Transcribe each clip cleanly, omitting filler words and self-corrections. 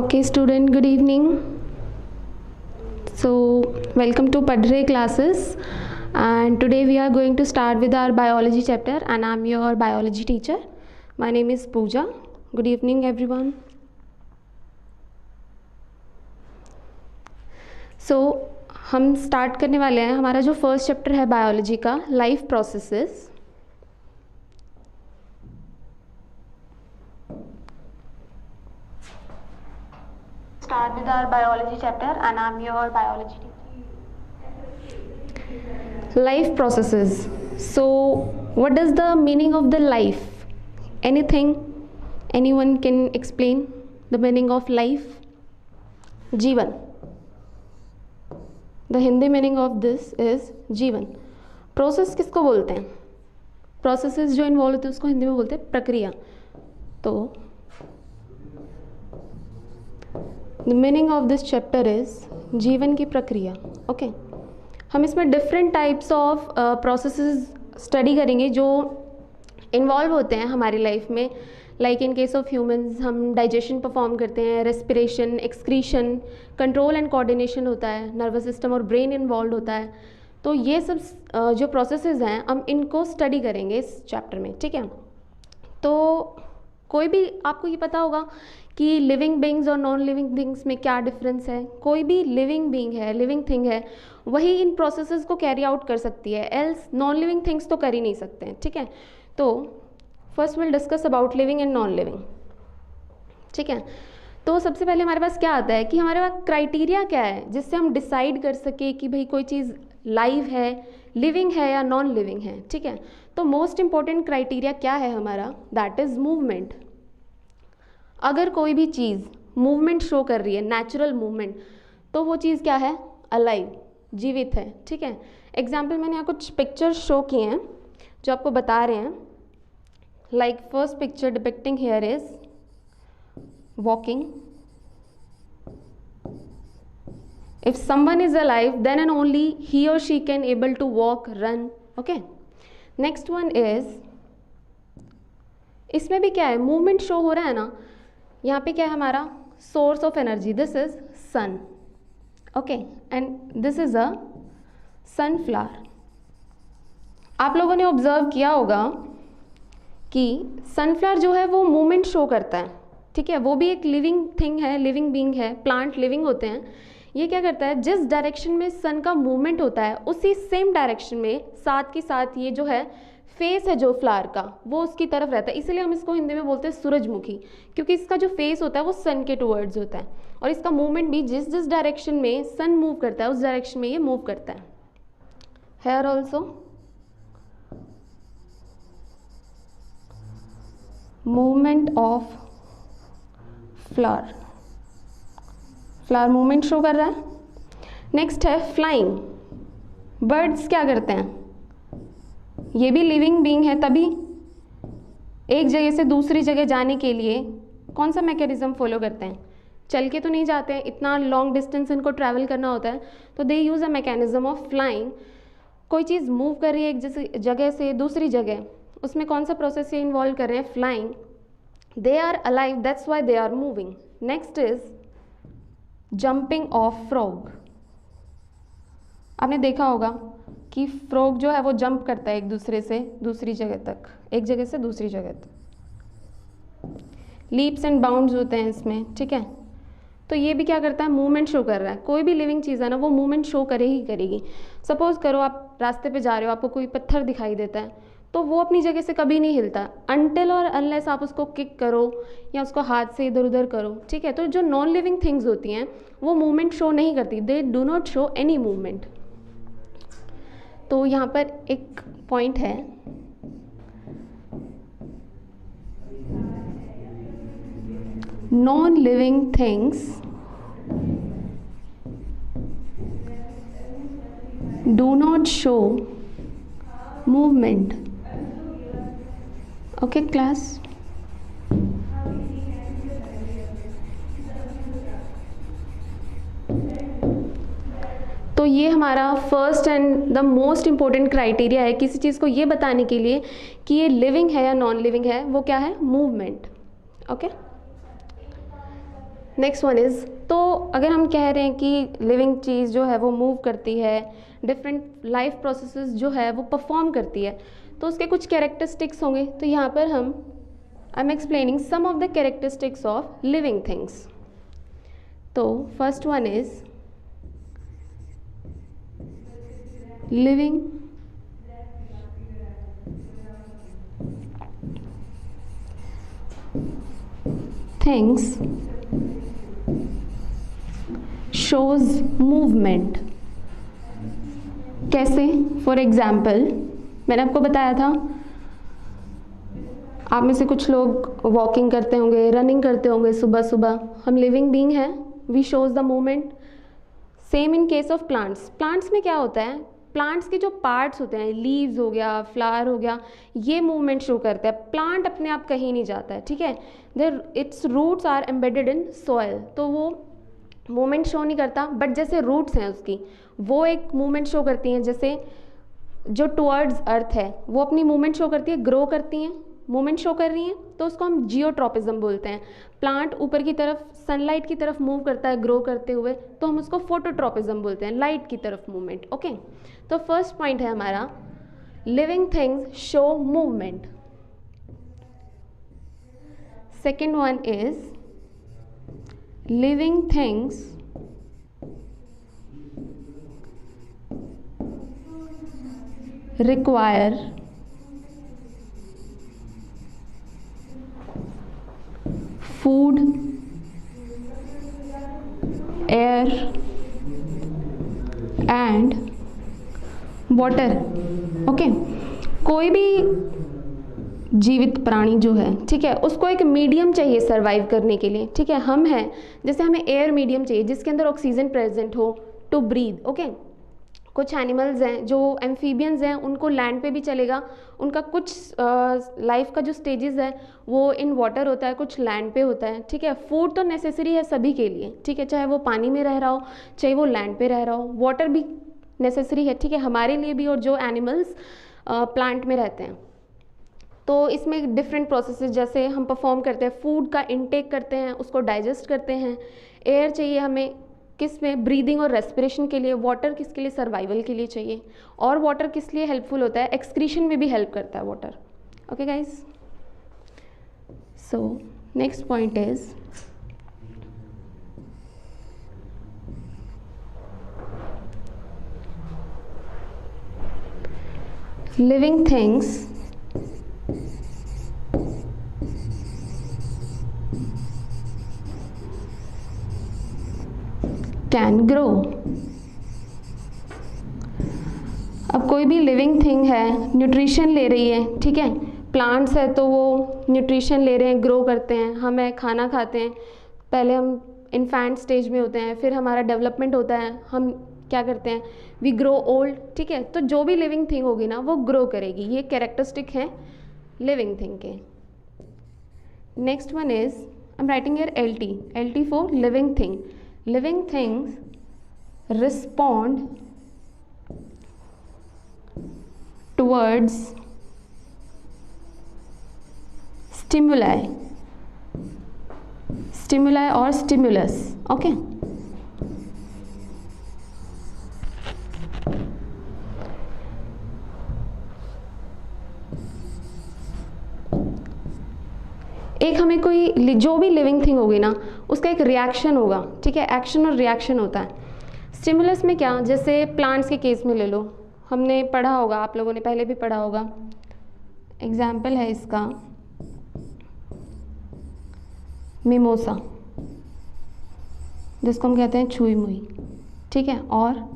Okay, student, good evening. So, welcome to Padre classes. And today we are going to start with our biology chapter, and I'm your biology teacher. My name is Pooja. Good evening, everyone. So, हम start करने वाले हैं. हमारा जो first chapter है biology का, life processes. Start with our biology chapter, and I'm your biology teacher. Life processes. So, what is the meaning of the life? Anything? Anyone can explain the meaning of life? जीवन. The Hindi meaning of this is जीवन. Process किसको बोलते हैं? Processes जो involve होते हैं उसको हिंदी में बोलते हैं प्रक्रिया. तो the meaning of this chapter is जीवन की प्रक्रिया. ओके, हम इसमें different types of processes study करेंगे जो इन्वॉल्व होते हैं हमारी लाइफ में. Like in case of humans हम डाइजेशन परफॉर्म करते हैं, respiration, excretion, control and coordination होता है, नर्वस सिस्टम और ब्रेन इन्वॉल्व होता है. तो ये सब जो प्रोसेसेस हैं हम इनको स्टडी करेंगे इस चैप्टर में. ठीक है, तो कोई भी आपको ये पता होगा कि लिविंग बींग्स और नॉन लिविंग थिंग्स में क्या डिफरेंस है. कोई भी लिविंग बींग है, लिविंग थिंग है, वही इन प्रोसेसेस को कैरी आउट कर सकती है, एल्स नॉन लिविंग थिंग्स तो कर ही नहीं सकते हैं. ठीक है, तो first will discuss about living and non living. ठीक है, तो सबसे पहले हमारे पास क्या आता है कि हमारे पास क्राइटेरिया क्या है जिससे हम डिसाइड कर सके कि भाई कोई चीज़ लाइव है, लिविंग है या नॉन लिविंग है. ठीक है, तो मोस्ट इम्पॉर्टेंट क्राइटेरिया क्या है हमारा? That is movement. अगर कोई भी चीज़ मूवमेंट शो कर रही है, नेचुरल मूवमेंट, तो वो चीज़ क्या है? अलाइव, जीवित है. ठीक है, एग्जाम्पल मैंने यहाँ कुछ पिक्चर्स शो किए हैं जो आपको बता रहे हैं. Like first picture depicting here is walking. If someone is alive then and only he और she can able to walk, run. Okay, next one is, इसमें भी क्या है? मूवमेंट शो हो रहा है ना. यहाँ पे क्या है हमारा? Source of energy. This is sun. Okay, and this is a sunflower. आप लोगों ने ऑब्जर्व किया होगा कि सनफ्लावर जो है वो मूवमेंट शो करता है. ठीक है, वो भी एक लिविंग थिंग है, लिविंग बीइंग है. प्लांट लिविंग होते हैं. ये क्या करता है? जिस डायरेक्शन में सन का मूवमेंट होता है उसी सेम डायरेक्शन में साथ के साथ ये जो है फेस है जो फ्लावर का वो उसकी तरफ रहता है. इसीलिए हम इसको हिंदी में बोलते हैं सूरजमुखी, क्योंकि इसका जो फेस होता है वो सन के टुवर्ड्स होता है और इसका मूवमेंट भी जिस जिस डायरेक्शन में सन मूव करता है उस डायरेक्शन में ये मूव करता है. Here also movement of flower. Flower movement show कर रहा है. नेक्स्ट है फ्लाइंग. बर्ड्स क्या करते हैं? ये भी लिविंग बीइंग है, तभी एक जगह से दूसरी जगह जाने के लिए कौन सा मैकेनिज्म फॉलो करते हैं? चल के तो नहीं जाते हैं, इतना लॉन्ग डिस्टेंस इनको ट्रैवल करना होता है, तो they use a mechanism of flying. कोई चीज़ मूव कर रही है एक जगह से दूसरी जगह, उसमें कौन सा प्रोसेस ये इन्वॉल्व कर रहे हैं? Flying. They are alive, that's why they are moving. Next is jumping of frog. आपने देखा होगा कि फ्रॉग जो है वो जंप करता है एक दूसरे से दूसरी जगह तक, एक जगह से दूसरी जगह तक. लीप्स एंड बाउंड्स होते हैं इसमें. ठीक है, तो ये भी क्या करता है? मूवमेंट शो कर रहा है. कोई भी लिविंग चीज़ है ना वो मूवमेंट शो करे ही करेगी. सपोज करो आप रास्ते पे जा रहे हो, आपको कोई पत्थर दिखाई देता है, तो वो अपनी जगह से कभी नहीं हिलता अनटिल और अनलेस आप उसको किक करो या उसको हाथ से इधर उधर करो. ठीक है, तो जो नॉन लिविंग थिंग्स होती हैं वो मूवमेंट शो नहीं करती. They do not show any movement. तो यहाँ पर एक पॉइंट है, non living things do not show movement. Okay class, तो ये हमारा first and the most important criteria है किसी चीज़ को ये बताने के लिए कि ये लिविंग है या नॉन लिविंग है. वो क्या है? Movement. Okay, next one is, तो अगर हम कह रहे हैं कि लिविंग चीज़ जो है वो मूव करती है, डिफरेंट लाइफ प्रोसेसेस जो है वो परफॉर्म करती है, तो उसके कुछ कैरेक्टरिस्टिक्स होंगे। तो यहाँ पर I am explaining some of the characteristics of living things. तो first one is living things shows movement. कैसे? फॉर एग्जाम्पल, मैंने आपको बताया था, आप में से कुछ लोग वॉकिंग करते होंगे, रनिंग करते होंगे सुबह सुबह। हम लिविंग बीइंग हैं, V shows the movement. Same in case of plants. Plants में क्या होता है, प्लांट्स के जो पार्ट्स होते हैं, लीव्स हो गया, फ्लावर हो गया, ये मूवमेंट शो करता है। प्लांट अपने आप कहीं नहीं जाता है, ठीक है। There its roots are embedded in soil, तो वो मूवमेंट शो नहीं करता, बट जैसे रूट्स हैं उसकी, वो एक मूवमेंट शो करती हैं। जैसे जो टुवर्ड्स अर्थ है वो अपनी मूवमेंट शो करती है, ग्रो करती हैं, मूवमेंट शो कर रही हैं, तो उसको हम जियोट्रॉपिज्म बोलते हैं। प्लांट ऊपर की तरफ सनलाइट की तरफ मूव करता है ग्रो करते हुए, तो हम उसको फोटोट्रॉपिज्म बोलते हैं, लाइट की तरफ मूवमेंट। ओके, तो फर्स्ट पॉइंट है हमारा living things show movement. Second one is living things require food, air and water। Okay, कोई भी जीवित प्राणी जो है, ठीक है, उसको एक मीडियम चाहिए सर्वाइव करने के लिए, ठीक है। हम हैं, जैसे हमें एयर मीडियम चाहिए जिसके अंदर ऑक्सीजन प्रेजेंट हो टू ब्रीथ। ओके, कुछ एनिमल्स हैं जो एम्फीबियंस हैं, उनको लैंड पे भी चलेगा, उनका कुछ लाइफ का जो स्टेजेस है वो इन वाटर होता है, कुछ लैंड पे होता है, ठीक है। फूड तो नेसेसरी है सभी के लिए, ठीक है, चाहे वो पानी में रह रहा हो, चाहे वो लैंड पे रह रहा हो, वाटर भी नेसेसरी है, ठीक है, हमारे लिए भी और जो एनिमल्स प्लांट में रहते हैं। तो इसमें डिफरेंट प्रोसेसेस जैसे हम परफॉर्म करते हैं, फूड का इनटेक करते हैं, उसको डाइजेस्ट करते हैं। एयर चाहिए हमें किस में, ब्रीदिंग और रेस्पिरेशन के लिए। वाटर किसके लिए, सर्वाइवल के लिए चाहिए। और वाटर किस लिए हेल्पफुल होता है, एक्सक्रीशन में भी हेल्प करता है water. Okay guys, so next point is living things can grow. अब कोई भी लिविंग थिंग है, न्यूट्रिशन ले रही है, ठीक है, प्लांट्स है तो वो न्यूट्रिशन ले रहे हैं, ग्रो करते हैं, हमें खाना खाते हैं। पहले हम इन्फेंट स्टेज में होते हैं, फिर हमारा डेवलपमेंट होता है, हम क्या करते हैं, वी ग्रो ओल्ड, ठीक है। तो जो भी लिविंग थिंग होगी ना वो ग्रो करेगी, ये कैरेक्टरिस्टिक है लिविंग थिंग के। Next one is I am writing here LT for living thing. Living things respond towards stimuli or stimulus। Okay, एक हमें कोई जो भी लिविंग थिंग होगी ना उसका एक रिएक्शन होगा, ठीक है, एक्शन और रिएक्शन होता है। स्टिमुलस में क्या, जैसे प्लांट्स के केस में ले लो, हमने पढ़ा होगा, आप लोगों ने पहले भी पढ़ा होगा, एग्जाम्पल है इसका मिमोसा, जिसको हम कहते हैं छुई मुई, ठीक है, और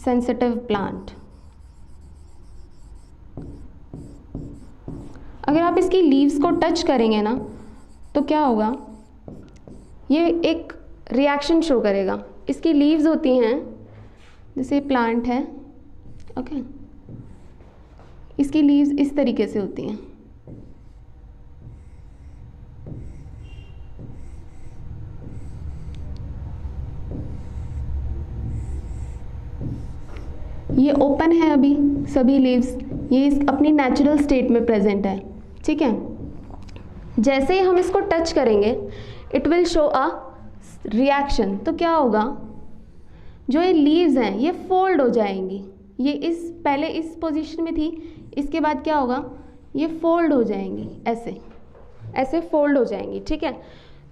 सेंसिटिव प्लांट। अगर आप इसकी लीव्स को टच करेंगे ना तो क्या होगा, ये एक रिएक्शन शो करेगा। इसकी लीव्स होती हैं, जैसे प्लांट है, ओके, इसकी लीव्स इस तरीके से होती हैं, ये ओपन है अभी सभी लीव्स, ये अपनी नेचुरल स्टेट में प्रेजेंट है, ठीक है। जैसे ही हम इसको टच करेंगे it will show a reaction, तो क्या होगा, जो ये लीव्स हैं ये फोल्ड हो जाएंगी, ये इस पहले इस पोजीशन में थी, इसके बाद क्या होगा, ये फोल्ड हो जाएंगी, ऐसे ऐसे फोल्ड हो जाएंगी, ठीक है।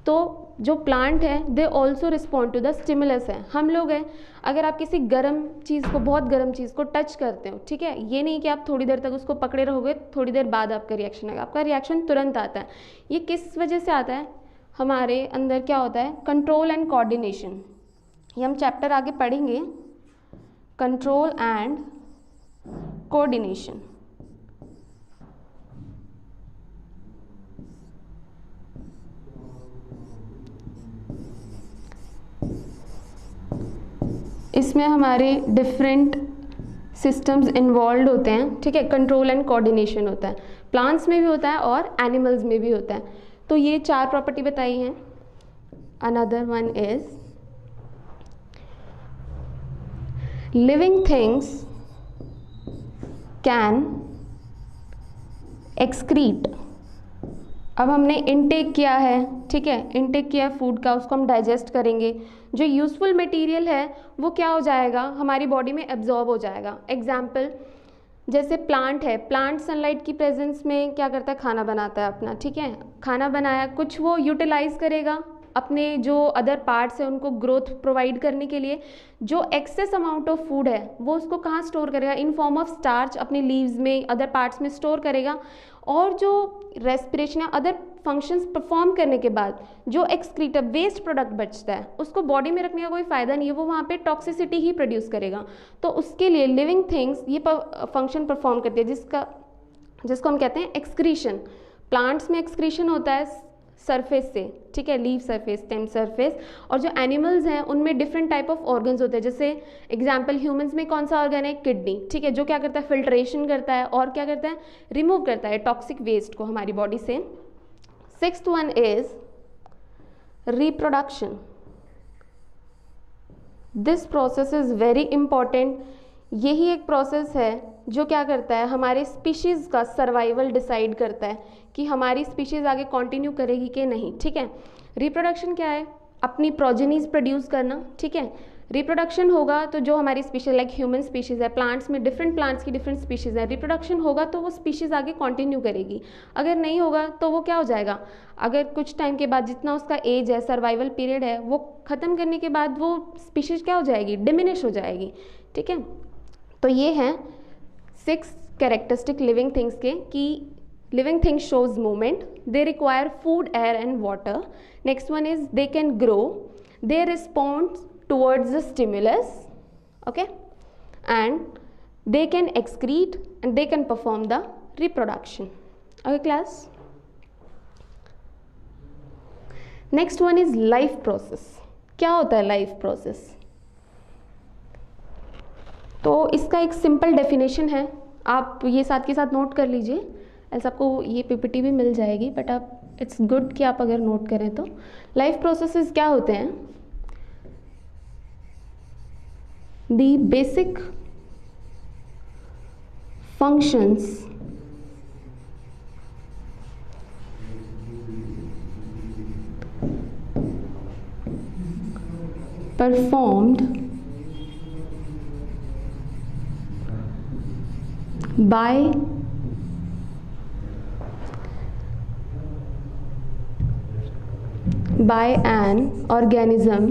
तो जो प्लांट है they also respond to the stimulus है। हम लोग हैं, अगर आप किसी गर्म चीज़ को, बहुत गर्म चीज़ को टच करते हो, ठीक है, ये नहीं कि आप थोड़ी देर तक उसको पकड़े रहोगे, थोड़ी देर बाद आपका रिएक्शन आएगा, आपका रिएक्शन तुरंत आता है। ये किस वजह से आता है, हमारे अंदर क्या होता है, कंट्रोल एंड कोऑर्डिनेशन। ये हम चैप्टर आगे पढ़ेंगे, कंट्रोल एंड कोऑर्डिनेशन। इसमें हमारे डिफरेंट सिस्टम्स इन्वॉल्व होते हैं, ठीक है, कंट्रोल एंड कोऑर्डिनेशन होता है, प्लांट्स में भी होता है और एनिमल्स में भी होता है। तो ये 4 प्रॉपर्टी बताई हैं। Another one is living things can excrete. अब हमने इनटेक किया है, ठीक है, इनटेक किया है फूड का, उसको हम डाइजेस्ट करेंगे, जो यूज़फुल मटेरियल है वो क्या हो जाएगा, हमारी बॉडी में एब्जॉर्ब हो जाएगा। एग्जाम्पल, जैसे प्लांट है, प्लांट सनलाइट की प्रेजेंस में क्या करता है, खाना बनाता है अपना, ठीक है, खाना बनाया, कुछ वो यूटिलाइज करेगा अपने जो अदर पार्ट्स है उनको ग्रोथ प्रोवाइड करने के लिए। जो एक्सेस अमाउंट ऑफ फूड है वो उसको कहाँ स्टोर करेगा, इन फॉर्म ऑफ स्टार्च, अपने लीव्स में, अदर पार्ट्स में स्टोर करेगा। और जो रेस्पिरेशन या अदर फंक्शंस परफॉर्म करने के बाद जो एक्सक्रीटिव वेस्ट प्रोडक्ट बचता है उसको बॉडी में रखने का कोई फ़ायदा नहीं है, वो वहाँ पे टॉक्सिसिटी ही प्रोड्यूस करेगा। तो उसके लिए लिविंग थिंग्स ये फंक्शन परफॉर्म करती है, जिसको हम कहते हैं एक्सक्रीशन। प्लांट्स में एक्सक्रीशन होता है सरफेस से, ठीक है, लीव सरफेस, स्टेम सरफेस। और जो एनिमल्स हैं उनमें डिफरेंट टाइप ऑफ ऑर्गन्स होते हैं, जैसे एग्जांपल ह्यूमंस में कौन सा ऑर्गन है, किडनी, ठीक है, जो क्या करता है, फिल्ट्रेशन करता है और क्या करता है, रिमूव करता है टॉक्सिक वेस्ट को हमारी बॉडी से। 6th one is reproduction. This process is very important. यही एक प्रोसेस है जो क्या करता है, हमारे स्पीशीज़ का सर्वाइवल डिसाइड करता है कि हमारी स्पीशीज़ आगे कंटिन्यू करेगी कि नहीं, ठीक है। रिप्रोडक्शन क्या है, अपनी प्रोजेनीज प्रोड्यूस करना, ठीक है। रिप्रोडक्शन होगा तो जो हमारी स्पीशीज, लाइक ह्यूमन स्पीशीज़ है, प्लांट्स में डिफरेंट प्लांट्स की डिफरेंट स्पीशीज़ है, रिप्रोडक्शन होगा तो वो स्पीशीज़ आगे कंटिन्यू करेगी। अगर नहीं होगा तो वो क्या हो जाएगा, अगर कुछ टाइम के बाद जितना उसका एज है, सर्वाइवल पीरियड है, वो ख़त्म करने के बाद वो स्पीशीज़ क्या हो जाएगी, डिमिनिश हो जाएगी, ठीक है। तो ये हैं 6 कैरेक्टरिस्टिक लिविंग थिंग्स के, कि living things shows movement, they require food, air and water. Next one is they can grow, they respond towards the stimulus, okay, and they can excrete and they can perform the reproduction. Okay class, next one is life process. क्या होता है life process, तो इसका एक simple definition है, आप ये साथ के साथ नोट कर लीजिए, ऐसा आपको ये पीपीटी भी मिल जाएगी, बट आप इट्स गुड कि आप अगर नोट करें तो। लाइफ प्रोसेसेस क्या होते हैं, the basic functions performed bye an organism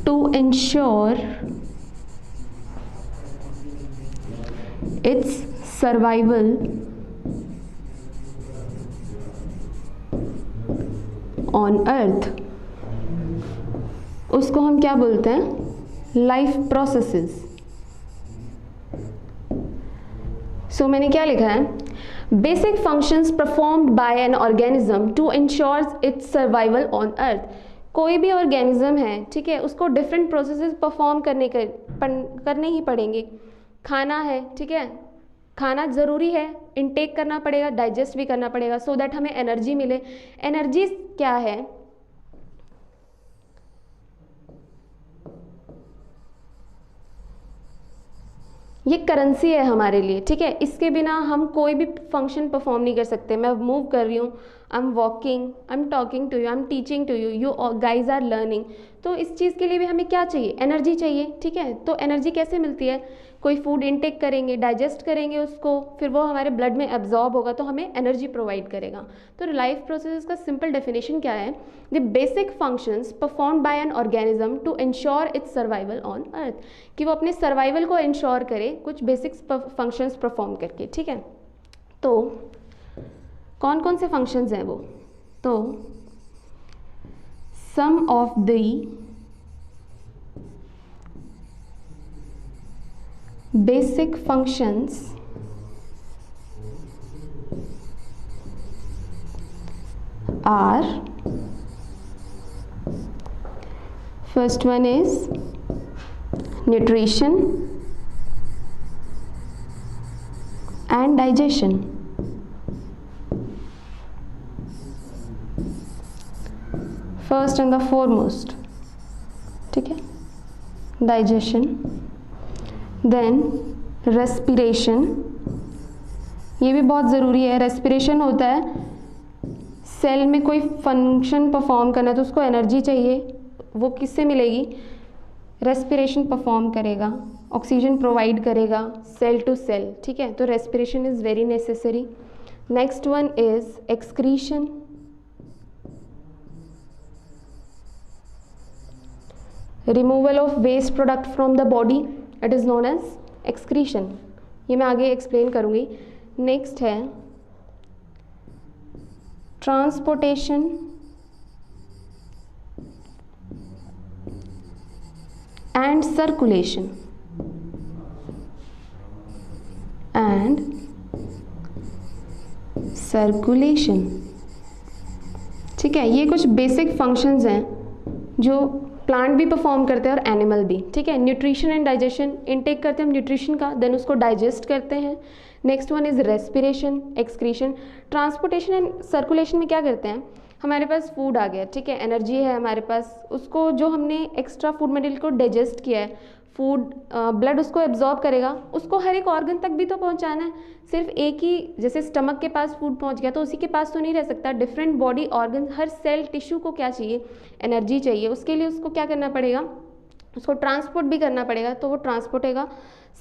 to ensure its survival on earth। उसको हम क्या बोलते हैं, लाइफ प्रोसेसेस। सो मैंने क्या लिखा है, basic functions performed by an organism to ensure its survival on earth. कोई भी ऑर्गेनिज्म है, ठीक है, उसको डिफरेंट प्रोसेसेस परफॉर्म करने ही पड़ेंगे। खाना है, ठीक है, खाना ज़रूरी है, इनटेक करना पड़ेगा, डाइजेस्ट भी करना पड़ेगा, सो दैट हमें एनर्जी मिले। एनर्जी क्या है, ये करेंसी है हमारे लिए, ठीक है। इसके बिना हम कोई भी फंक्शन परफॉर्म नहीं कर सकते। मैं मूव कर रही हूँ, I am walking, I am talking to you, I am teaching to you, you guys are learning. तो इस चीज़ के लिए भी हमें क्या चाहिए, एनर्जी चाहिए, ठीक है। तो एनर्जी कैसे मिलती है, कोई फूड इनटेक करेंगे, डाइजेस्ट करेंगे उसको, फिर वो हमारे ब्लड में एब्जॉर्ब होगा तो हमें एनर्जी प्रोवाइड करेगा। तो लाइफ प्रोसेस का सिंपल डेफिनेशन क्या है, the basic functions perform by an organism to ensure its survival on earth, कि वो अपने सर्वाइवल को इंश्योर करे कुछ बेसिक फंक्शंस परफॉर्म करके, ठीक है। तो कौन कौन से फंक्शंस हैं वो, तो some of the basic functions are, first one is nutrition and digestion. First and the foremost, ठीक है, digestion, then respiration, ये भी बहुत ज़रूरी है। respiration होता है सेल में कोई फंक्शन परफॉर्म करना है तो उसको एनर्जी चाहिए, वो किससे मिलेगी, रेस्पिरेशन परफॉर्म करेगा, ऑक्सीजन प्रोवाइड करेगा सेल टू सेल, ठीक है। तो respiration is very necessary. Next one is excretion, removal of waste product from the body, it is known as excretion, ये मैं आगे एक्सप्लेन करूँगी। नेक्स्ट है transportation and circulation, and circulation, ठीक है। ये कुछ बेसिक फंक्शंस हैं जो प्लांट भी परफॉर्म करते हैं और एनिमल भी, ठीक है। न्यूट्रिशन एंड डाइजेशन, इनटेक करते हैं हम न्यूट्रिशन का, देन उसको डाइजेस्ट करते हैं। Next one is respiration, excretion. Transportation and circulation में क्या करते हैं, हमारे पास फूड आ गया, ठीक है, एनर्जी है हमारे पास, उसको जो हमने एक्स्ट्रा फूड मटेरियल को डाइजेस्ट किया है, फूड ब्लड उसको एब्जॉर्ब करेगा, उसको हर एक ऑर्गन तक भी तो पहुंचाना है। सिर्फ एक ही, जैसे स्टमक के पास फूड पहुंच गया तो उसी के पास तो नहीं रह सकता, डिफरेंट बॉडी ऑर्गन, हर सेल टिश्यू को क्या चाहिए, एनर्जी चाहिए। उसके लिए उसको क्या करना पड़ेगा, उसको ट्रांसपोर्ट भी करना पड़ेगा, तो वो ट्रांसपोर्ट होगा।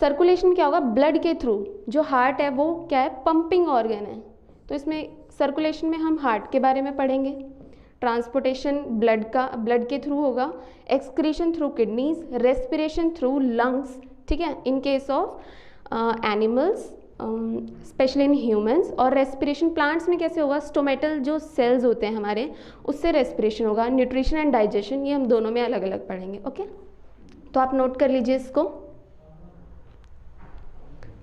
सर्कुलेशन क्या होगा, ब्लड के थ्रू, जो हार्ट है वो क्या है, पंपिंग ऑर्गन है, तो इसमें सर्कुलेशन में हम हार्ट के बारे में पढ़ेंगे। ट्रांसपोर्टेशन ब्लड के थ्रू होगा, excretion through kidneys, respiration through lungs, ठीक है, इन case of animals specially in humans. और रेस्पिरेशन प्लांट्स में कैसे होगा, स्टोमेटल जो सेल्स होते हैं हमारे, उससे रेस्पिरेशन होगा। न्यूट्रिशन एंड डाइजेशन ये हम दोनों में अलग अलग पढ़ेंगे, ओके। तो आप नोट कर लीजिए इसको,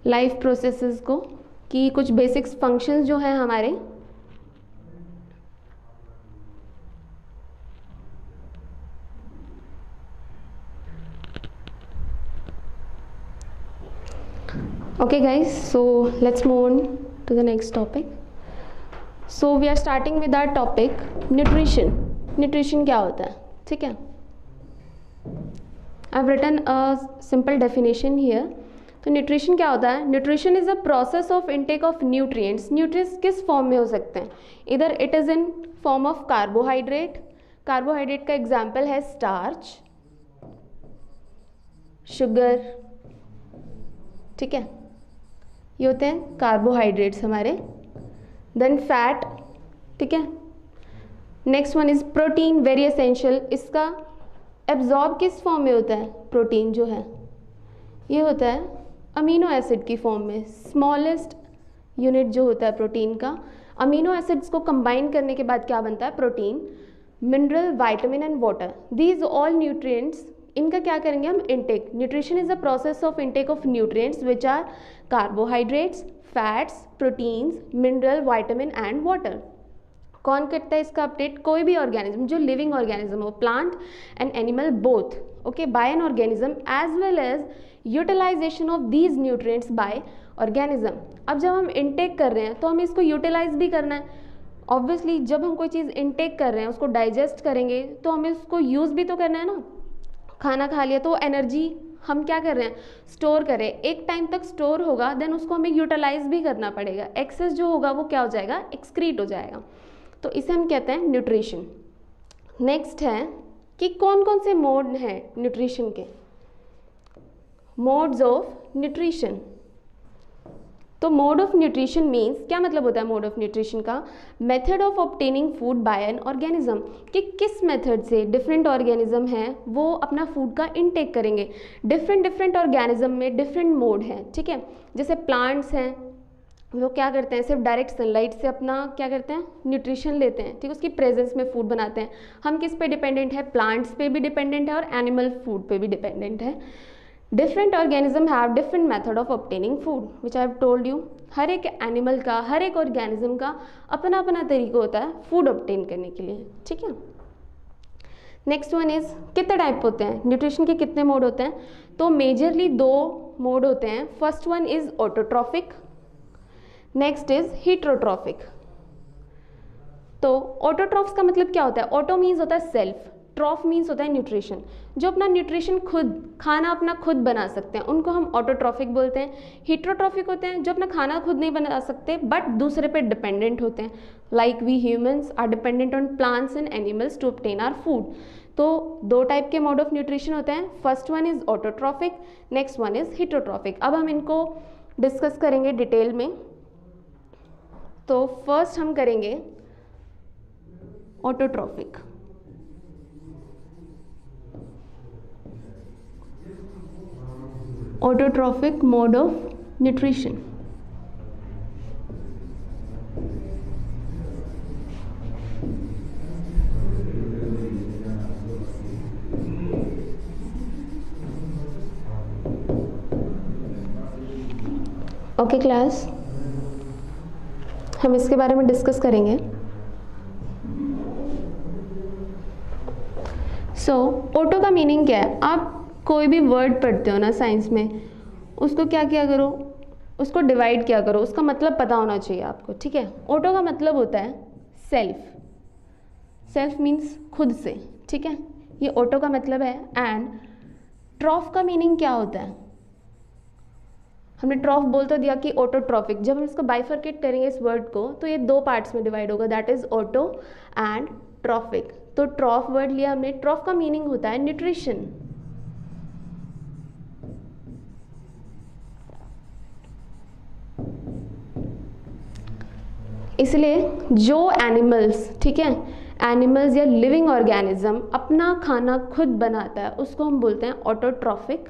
लाइफ प्रोसेसेस को, कि कुछ बेसिक्स फंक्शंस जो हैं हमारे, okay guys, so let's move on to the next topic. So we are starting with our topic nutrition. Nutrition क्या होता है, ठीक है। I've written a simple definition here. तो न्यूट्रिशन क्या होता है, nutrition is a process of intake of nutrients. Nutrients किस फॉर्म में हो सकते हैं, इधर it is in form of carbohydrate, carbohydrate का एग्जाम्पल है स्टार्च, शुगर, ठीक है, ये होते हैं कार्बोहाइड्रेट्स हमारे। देन फैट, ठीक है। Next one is protein, very essential, इसका एब्जॉर्ब किस फॉर्म में होता है, प्रोटीन जो है ये होता है अमीनो एसिड की फॉर्म में, स्मॉलेस्ट यूनिट जो होता है प्रोटीन का। अमीनो एसिड्स को कंबाइन करने के बाद क्या बनता है, protein. Mineral, vitamin and water, these all nutrients, इनका क्या करेंगे हम, intake. Nutrition is a process of intake of nutrients which are carbohydrates, fats, proteins, mineral, vitamin and water. कौन करता है इसका अपडेट, कोई भी ऑर्गेनिज्म जो लिविंग ऑर्गेनिज्म हो, plant and animal both, okay, by an organism as well as utilization of these nutrients by organism. अब जब हम इनटेक कर रहे हैं तो हमें इसको यूटिलाइज भी करना है। ऑब्वियसली जब हम कोई चीज़ इनटेक कर रहे हैं, उसको डाइजेस्ट करेंगे तो हमें उसको यूज़ भी तो करना है ना। खाना खा लिया तो एनर्जी हम क्या कर रहे हैं, स्टोर करें, एक टाइम तक स्टोर होगा, देन उसको हमें यूटिलाइज भी करना पड़ेगा, एक्सेस जो होगा वो क्या हो जाएगा, एक्सक्रीट हो जाएगा, तो इसे हम कहते हैं न्यूट्रिशन। नेक्स्ट है कि कौन कौन से मोड हैं न्यूट्रिशन के, मोड्स ऑफ न्यूट्रिशन। तो मोड ऑफ न्यूट्रिशन मीन्स, क्या मतलब होता है मोड ऑफ न्यूट्रिशन का, method of obtaining food by an organism, कि किस मेथड से डिफरेंट ऑर्गेनिज्म हैं वो अपना फूड का इनटेक करेंगे। डिफरेंट ऑर्गेनिज्म में डिफरेंट मोड हैं, ठीक है। जैसे प्लांट्स हैं, वो क्या करते हैं, सिर्फ डायरेक्ट सनलाइट से अपना क्या करते हैं, न्यूट्रिशन लेते हैं, ठीक है, उसकी प्रेजेंस में फूड बनाते हैं। हम किस पे डिपेंडेंट है, प्लांट्स पे भी डिपेंडेंट है और एनिमल फूड पे भी डिपेंडेंट है। Different organism have different method of obtaining food which I have told you. हर एक एनिमल का, हर एक ऑर्गेनिज्म का अपना अपना तरीका होता है फूड ऑब्टेन करने के लिए, ठीक है। नेक्स्ट वन इज, कितने टाइप होते हैं न्यूट्रिशन के, कितने मोड होते हैं, तो मेजरली 2 मोड होते हैं। First one is autotrophic, next is heterotrophic. तो ऑटोट्रॉफ्स का मतलब क्या होता है, ऑटो मीन्स होता है सेल्फ, ट्रॉफ मीन्स होता है न्यूट्रिशन, जो अपना न्यूट्रिशन खुद, खाना अपना खुद बना सकते हैं, उनको हम ऑटोट्रॉफिक बोलते हैं। हीट्रोट्रॉफिक होते हैं जो अपना खाना खुद नहीं बना सकते बट दूसरे पे डिपेंडेंट होते हैं, like we humans are dependent on plants and animals to obtain our food. तो 2 टाइप के मोड ऑफ न्यूट्रिशन होते हैं, first one is autotrophic, next one is heterotrophic. अब हम इनको डिस्कस करेंगे डिटेल में। तो फर्स्ट हम करेंगे autotrophic. Autotrophic mode of nutrition. Okay class, हम इसके बारे में डिस्कस करेंगे। सो ऑटो का मीनिंग क्या है, आप कोई भी वर्ड पढ़ते हो ना साइंस में, उसको क्या किया करो, उसको डिवाइड किया करो, उसका मतलब पता होना चाहिए आपको, ठीक है। ऑटो का मतलब होता है सेल्फ, सेल्फ मीन्स खुद से, ठीक है, ये ऑटो का मतलब है। एंड ट्रॉफ का मीनिंग क्या होता है, हमने ट्रॉफ बोल तो दिया कि ऑटोट्रॉफिक, जब हम इसको बाइफर्केट करेंगे इस वर्ड को तो ये 2 पार्ट्स में डिवाइड होगा, that is auto and trophic. तो ट्रॉफ वर्ड लिया हमने, ट्रॉफ का मीनिंग होता है न्यूट्रिशन। इसलिए जो एनिमल्स, ठीक है, एनिमल्स या लिविंग ऑर्गेनिज्म अपना खाना खुद बनाता है उसको हम बोलते हैं ऑटोट्रॉफिक।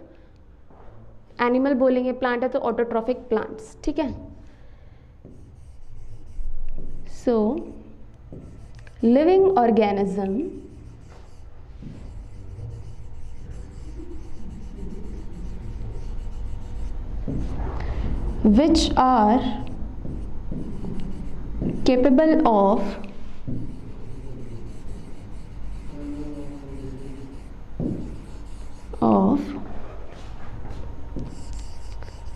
एनिमल बोलेंगे, प्लांट है तो ऑटोट्रॉफिक प्लांट्स, ठीक है। So living organism which are capable of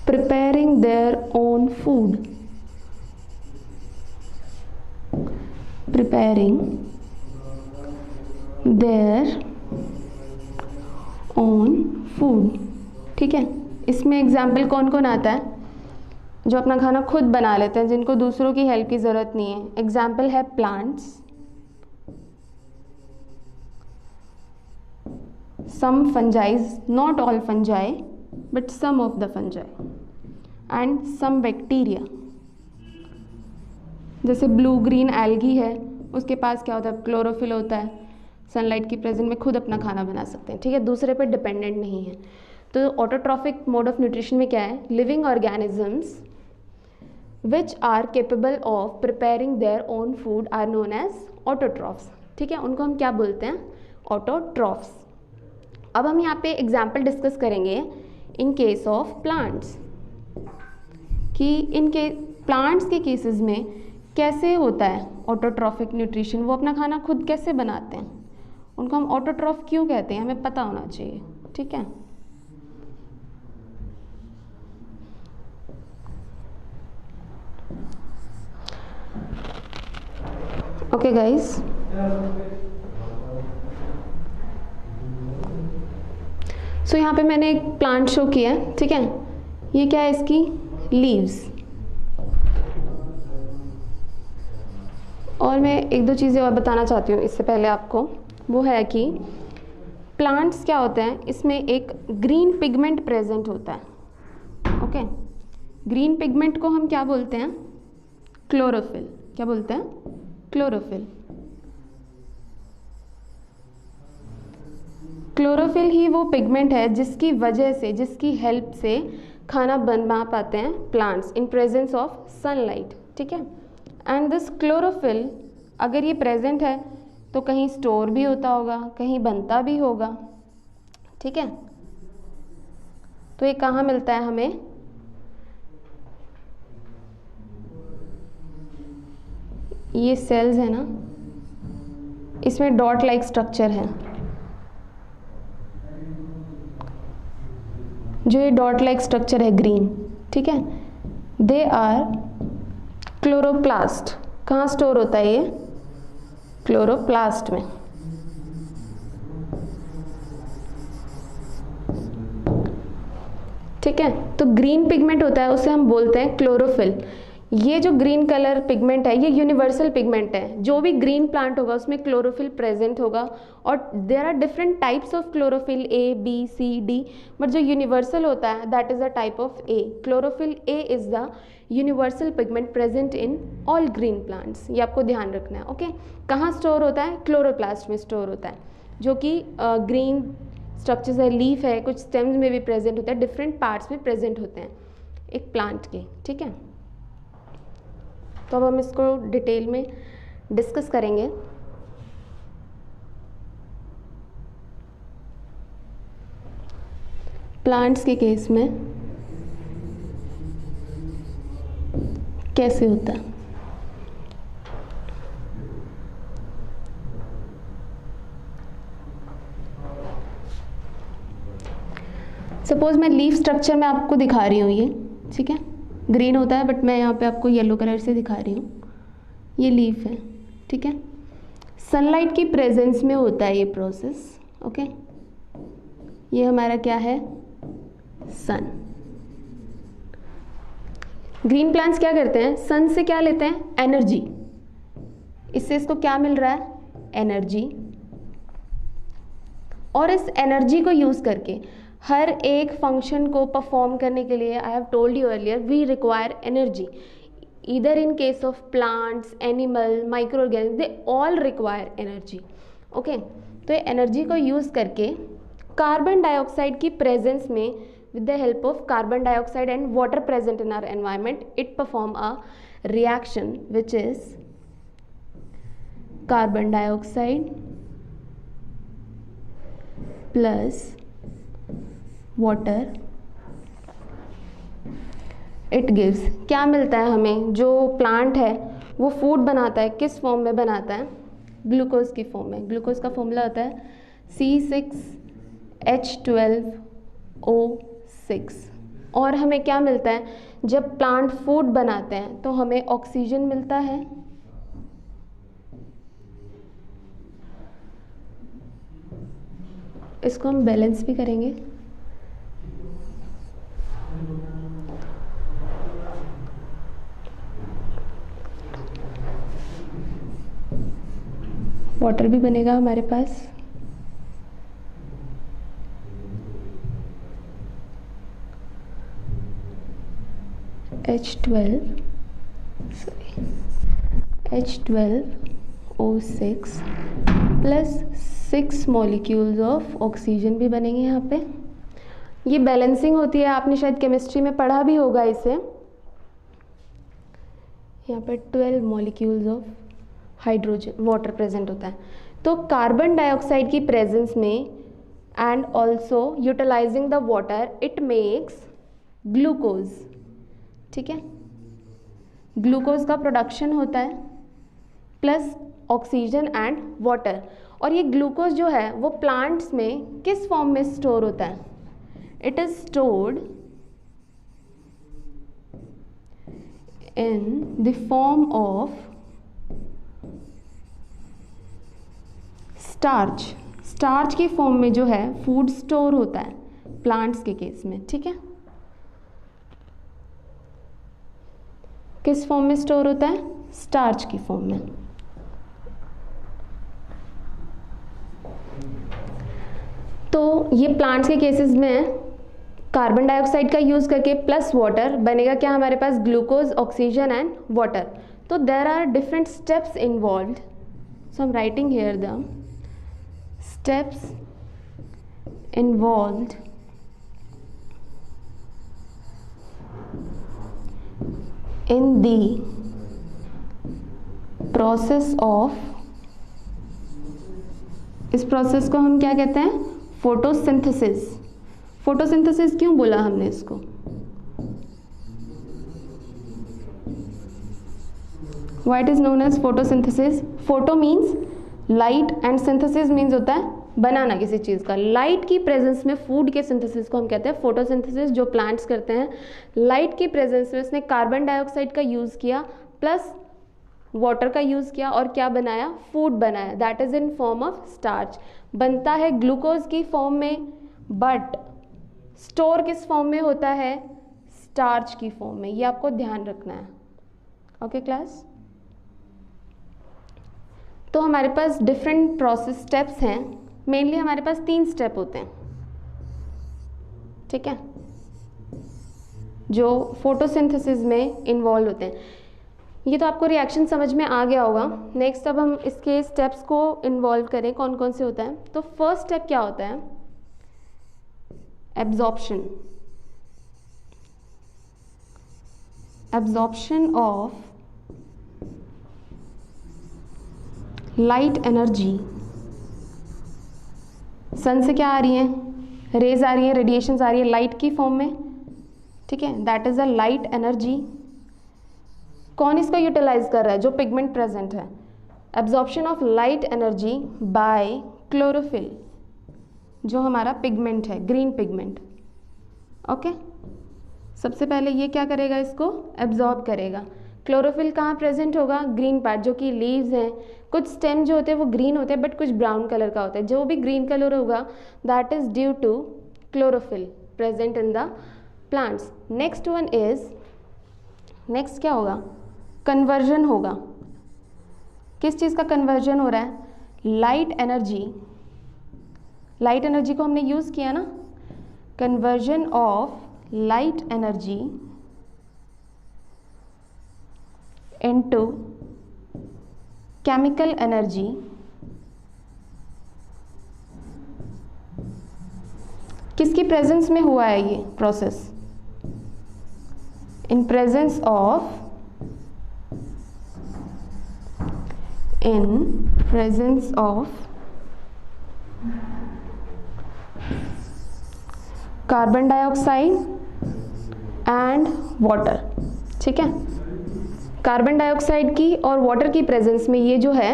preparing their own food, preparing their own food, ठीक है। इसमें एग्जाम्पल कौन कौन आता है, जो अपना खाना खुद बना लेते हैं, जिनको दूसरों की हेल्प की ज़रूरत नहीं है। एग्जाम्पल है plants, some fungis, not all fungi but some of the fungi, and some bacteria. जैसे ब्लू ग्रीन एल्गी है, उसके पास क्या होता है, क्लोरोफिल होता है, सनलाइट की प्रेजेंस में खुद अपना खाना बना सकते हैं, ठीक है, दूसरे पे डिपेंडेंट नहीं है। तो ऑटोट्रॉफिक मोड ऑफ न्यूट्रिशन में क्या है, living organisms which are capable of preparing their own food are known as autotrophs, ठीक है, उनको हम क्या बोलते हैं, ऑटोट्रॉफ्स। अब हम यहाँ पे एग्जाम्पल डिस्कस करेंगे इन केस ऑफ प्लांट्स, कि इनके प्लांट्स के केसेस में कैसे होता है ऑटोट्रॉफिक न्यूट्रिशन, वो अपना खाना खुद कैसे बनाते हैं, उनको हम ऑटोट्रॉफ क्यों कहते हैं, हमें पता होना चाहिए, ठीक है। Okay guys, सो यहाँ पे मैंने एक प्लांट शो किया है, ठीक है। ये क्या है, इसकी लीव्स। और मैं एक दो चीज़ें और बताना चाहती हूँ इससे पहले आपको, वो है कि प्लांट्स क्या होते हैं, इसमें एक ग्रीन पिगमेंट प्रेजेंट होता है। ओके, ग्रीन पिगमेंट को हम क्या बोलते हैं, क्लोरोफिल। क्या बोलते हैं, क्लोरोफिल। क्लोरोफिल ही वो पिगमेंट है जिसकी वजह से, जिसकी हेल्प से खाना बना पाते हैं plants in presence of sunlight, ठीक है। एंड दिस क्लोरोफिल अगर ये प्रेजेंट है तो कहीं स्टोर भी होता होगा, कहीं बनता भी होगा, ठीक है। तो ये कहाँ मिलता है हमें, ये सेल्स है ना, इसमें डॉट लाइक स्ट्रक्चर है। जो ये डॉट लाइक स्ट्रक्चर है ग्रीन, ठीक है, दे आर क्लोरोप्लास्ट। कहाँ स्टोर होता है ये, क्लोरोप्लास्ट में। ठीक है, तो ग्रीन पिगमेंट होता है, उसे हम बोलते हैं क्लोरोफिल। ये जो ग्रीन कलर पिगमेंट है ये यूनिवर्सल पिगमेंट है, जो भी ग्रीन प्लांट होगा उसमें क्लोरोफिल प्रेजेंट होगा। और there are different types of chlorophyll, A B C D, but जो यूनिवर्सल होता है that is a type of A. Chlorophyll A is the universal pigment present in all green plants. ये आपको ध्यान रखना है। ओके, कहाँ स्टोर होता है, क्लोरोप्लास्ट में स्टोर होता है, जो कि ग्रीन स्ट्रक्चर्स है, लीफ है, कुछ स्टेम्स में भी प्रेजेंट होता है, डिफरेंट पार्ट्स में प्रेजेंट होते हैं एक प्लांट के, ठीक है। तो अब हम इसको डिटेल में डिस्कस करेंगे। प्लांट्स के केस में कैसे होता है। सपोज मैं लीफ स्ट्रक्चर में आपको दिखा रही हूँ, ये ठीक है, ग्रीन होता है बट मैं यहाँ पे आपको येलो कलर से दिखा रही हूँ। ये लीफ है, ठीक है, सनलाइट की प्रेजेंस में होता है ये प्रोसेस। ओके, ये हमारा क्या है, सन। ग्रीन प्लांट्स क्या करते हैं, सन से क्या लेते हैं, एनर्जी। इससे इसको क्या मिल रहा है, एनर्जी। और इस एनर्जी को यूज करके हर एक फंक्शन को परफॉर्म करने के लिए, I have told you earlier, we require energy. Either in case of plants, animal, micro organism, they all require energy. Okay, तो ये एनर्जी को यूज करके कार्बन डाइऑक्साइड की प्रेजेंस में, with the help of carbon dioxide and water present in our environment, it perform a reaction which is carbon dioxide plus water. It gives, क्या मिलता है हमें, जो प्लांट है वो फूड बनाता है, किस फॉर्म में बनाता है, ग्लूकोज की फॉर्म में। ग्लूकोज का फॉर्मूला होता है C6H12O6। और हमें क्या मिलता है, जब प्लांट फूड बनाते हैं तो हमें ऑक्सीजन मिलता है, इसको हम बैलेंस भी करेंगे। वाटर भी बनेगा हमारे पास। H12O6 plus 6 molecules of oxygen भी बनेंगे यहाँ पे। ये बैलेंसिंग होती है, आपने शायद केमिस्ट्री में पढ़ा भी होगा इसे। यहाँ पे 12 molecules of hydrogen water present होता है। तो कार्बन डाइऑक्साइड की प्रेजेंस में and also utilizing the water, it makes glucose. ठीक है, ग्लूकोज का प्रोडक्शन होता है प्लस ऑक्सीजन एंड वाटर। और ये ग्लूकोज जो है वो प्लांट्स में किस फॉर्म में स्टोर होता है, it is stored in the form of starch. Starch की फॉर्म में जो है फूड स्टोर होता है, प्लांट्स के केस में, ठीक है। किस फॉर्म में स्टोर होता है? स्टार्च की फॉर्म में। तो ये प्लांट्स के केसेस में कार्बन डाइऑक्साइड का यूज़ करके प्लस वाटर बनेगा क्या हमारे पास? Glucose, oxygen and water. तो there are different steps involved, so I am writing here the steps involved in the process of, इस प्रोसेस को हम क्या कहते हैं? फोटोसिंथेसिस। फोटोसिंथेसिस क्यों बोला हमने इसको? Why it is known as photosynthesis? Photo means light and synthesis means होता है बनाना किसी चीज़ का। लाइट की प्रेजेंस में फूड के सिंथेसिस को हम कहते हैं फोटोसिंथेसिस, जो प्लांट्स करते हैं। लाइट की प्रेजेंस में उसने कार्बन डाइऑक्साइड का यूज़ किया प्लस वाटर का यूज़ किया और क्या बनाया? फूड बनाया। That is in form of starch. बनता है ग्लूकोज की फॉर्म में, बट स्टोर किस फॉर्म में होता है? स्टार्च की फॉर्म में। ये आपको ध्यान रखना है। Okay class? तो हमारे पास डिफरेंट प्रोसेस स्टेप्स हैं। मेनली हमारे पास 3 स्टेप होते हैं, ठीक है, जो फोटोसिंथेसिस में इन्वॉल्व होते हैं। ये तो आपको रिएक्शन समझ में आ गया होगा। नेक्स्ट अब हम इसके स्टेप्स को इन्वॉल्व करें, कौन कौन से होता है। तो फर्स्ट स्टेप क्या होता है? Absorption. Absorption of light energy. Sun से क्या आ रही है? रेज आ रही है, रेडिएशंस आ रही है लाइट की फॉर्म में, ठीक है। That is a light energy. कौन इसको यूटिलाइज कर रहा है? जो पिगमेंट प्रेजेंट है। Absorption of light energy by chlorophyll, जो हमारा पिगमेंट है, ग्रीन पिगमेंट। ओके, सबसे पहले ये क्या करेगा? इसको एब्जॉर्ब करेगा। क्लोरोफिल कहाँ प्रेजेंट होगा? ग्रीन पार्ट, जो कि लीव्स हैं। कुछ स्टेम जो होते हैं वो ग्रीन होते हैं, बट कुछ ब्राउन कलर का होता है। जो भी ग्रीन कलर होगा that is due to chlorophyll present in the plants. Next one is, next क्या होगा? कन्वर्जन होगा। किस चीज़ का कन्वर्जन हो रहा है? Light energy. लाइट एनर्जी को हमने यूज़ किया ना। Conversion of light energy into chemical energy किसकी प्रेजेंस में हुआ है ये process? In presence of, in presence of carbon dioxide and water, ठीक है। कार्बन डाइऑक्साइड की और वाटर की प्रेजेंस में ये जो है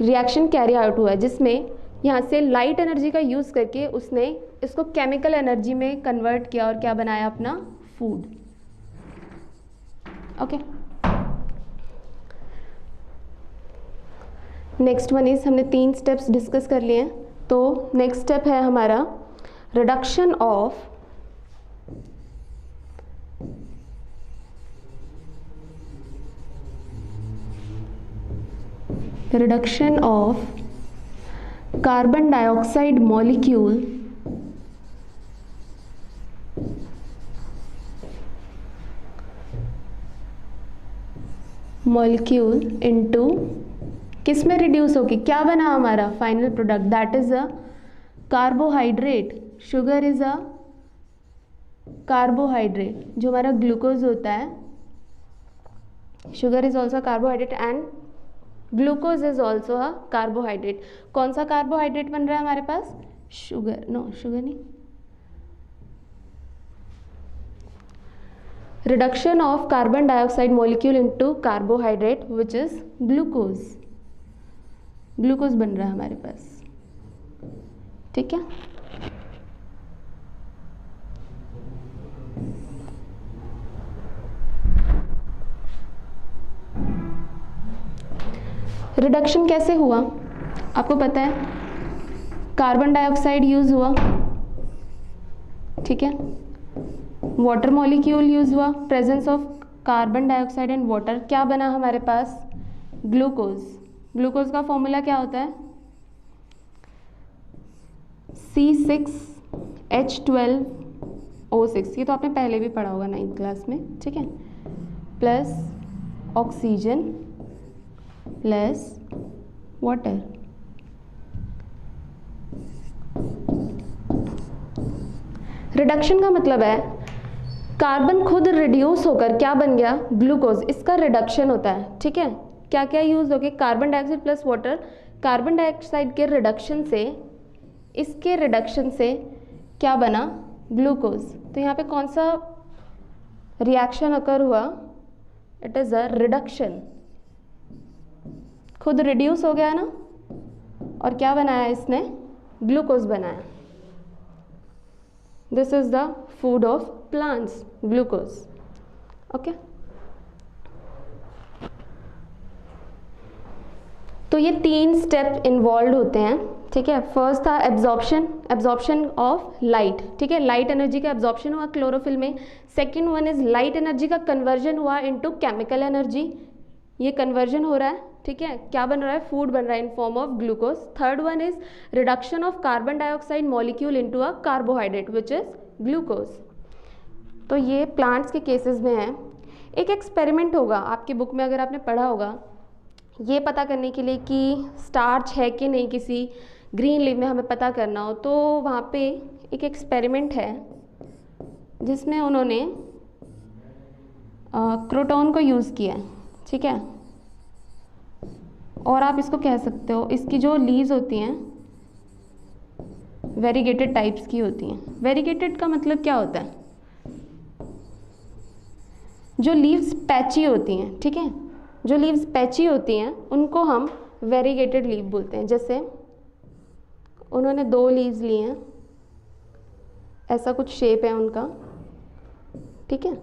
रिएक्शन कैरी आउट हुआ है, जिसमें यहाँ से लाइट एनर्जी का यूज़ करके उसने इसको केमिकल एनर्जी में कन्वर्ट किया और क्या बनाया? अपना food. Okay, next one is, हमने 3 स्टेप्स डिस्कस कर लिए हैं। तो नेक्स्ट स्टेप है हमारा reduction of carbon dioxide molecule into, किस में रिड्यूस होगी? क्या बना हमारा final product? That is a carbohydrate. Sugar is a carbohydrate. जो हमारा ग्लूकोज होता है, sugar is also carbohydrate and glucose is also a carbohydrate. कौन सा कार्बोहाइड्रेट बन रहा है हमारे पास? शुगर, नो शुगर नहीं। Reduction of carbon dioxide molecule into carbohydrate which is glucose. Glucose बन रहा है हमारे पास, ठीक है। रिडक्शन कैसे हुआ? आपको पता है, कार्बन डाइऑक्साइड यूज़ हुआ, ठीक है। वाटर मॉलिक्यूल यूज हुआ, presence of carbon dioxide and water, क्या बना हमारे पास? ग्लूकोज। ग्लूकोज का फॉर्मूला क्या होता है? C6H12O6, ये तो आपने पहले भी पढ़ा होगा 9th क्लास में, ठीक है। Plus oxygen plus water. Reduction का मतलब है कार्बन खुद रिड्यूस होकर क्या बन गया? ग्लूकोज। इसका रिडक्शन होता है, ठीक है। क्या क्या यूज हो गया? Carbon dioxide plus water. Carbon dioxide के रिडक्शन से, इसके रिडक्शन से क्या बना? ग्लूकोज। तो यहाँ पे कौन सा रिएक्शन अकर हुआ? It is a reduction. खुद रिड्यूस हो गया ना, और क्या बनाया इसने? ग्लूकोज बनाया। This is the food of plants, glucose. Okay, तो ये 3 स्टेप इन्वॉल्व होते हैं, ठीक है। फर्स्ट था एब्जॉर्प्शन ऑफ लाइट, ठीक है। लाइट एनर्जी का एब्जॉर्प्शन हुआ क्लोरोफिल में। Second one is light energy का कन्वर्जन हुआ इनटू केमिकल एनर्जी, ये कन्वर्जन हो रहा है, ठीक है। क्या बन रहा है? फूड बन रहा है इन form of glucose. Third one is reduction of carbon dioxide molecule into a carbohydrate which is glucose. तो ये प्लांट्स के केसेस में है। एक एक्सपेरिमेंट होगा आपकी बुक में, अगर आपने पढ़ा होगा, ये पता करने के लिए कि स्टार्च है कि नहीं किसी ग्रीन लीफ में, हमें पता करना हो, तो वहाँ पे एक एक्सपेरिमेंट है जिसमें उन्होंने क्रोटॉन को यूज़ किया है, ठीक है। और आप इसको कह सकते हो, इसकी जो लीव्स होती हैं वेरीगेटेड टाइप्स की होती हैं। वेरीगेटेड का मतलब क्या होता है? जो लीव्स पैची होती हैं, ठीक है, जो लीव्स पैची होती हैं उनको हम वेरीगेटेड लीव बोलते हैं। जैसे उन्होंने 2 लीव्स लिए हैं, ऐसा कुछ शेप है उनका, ठीक है।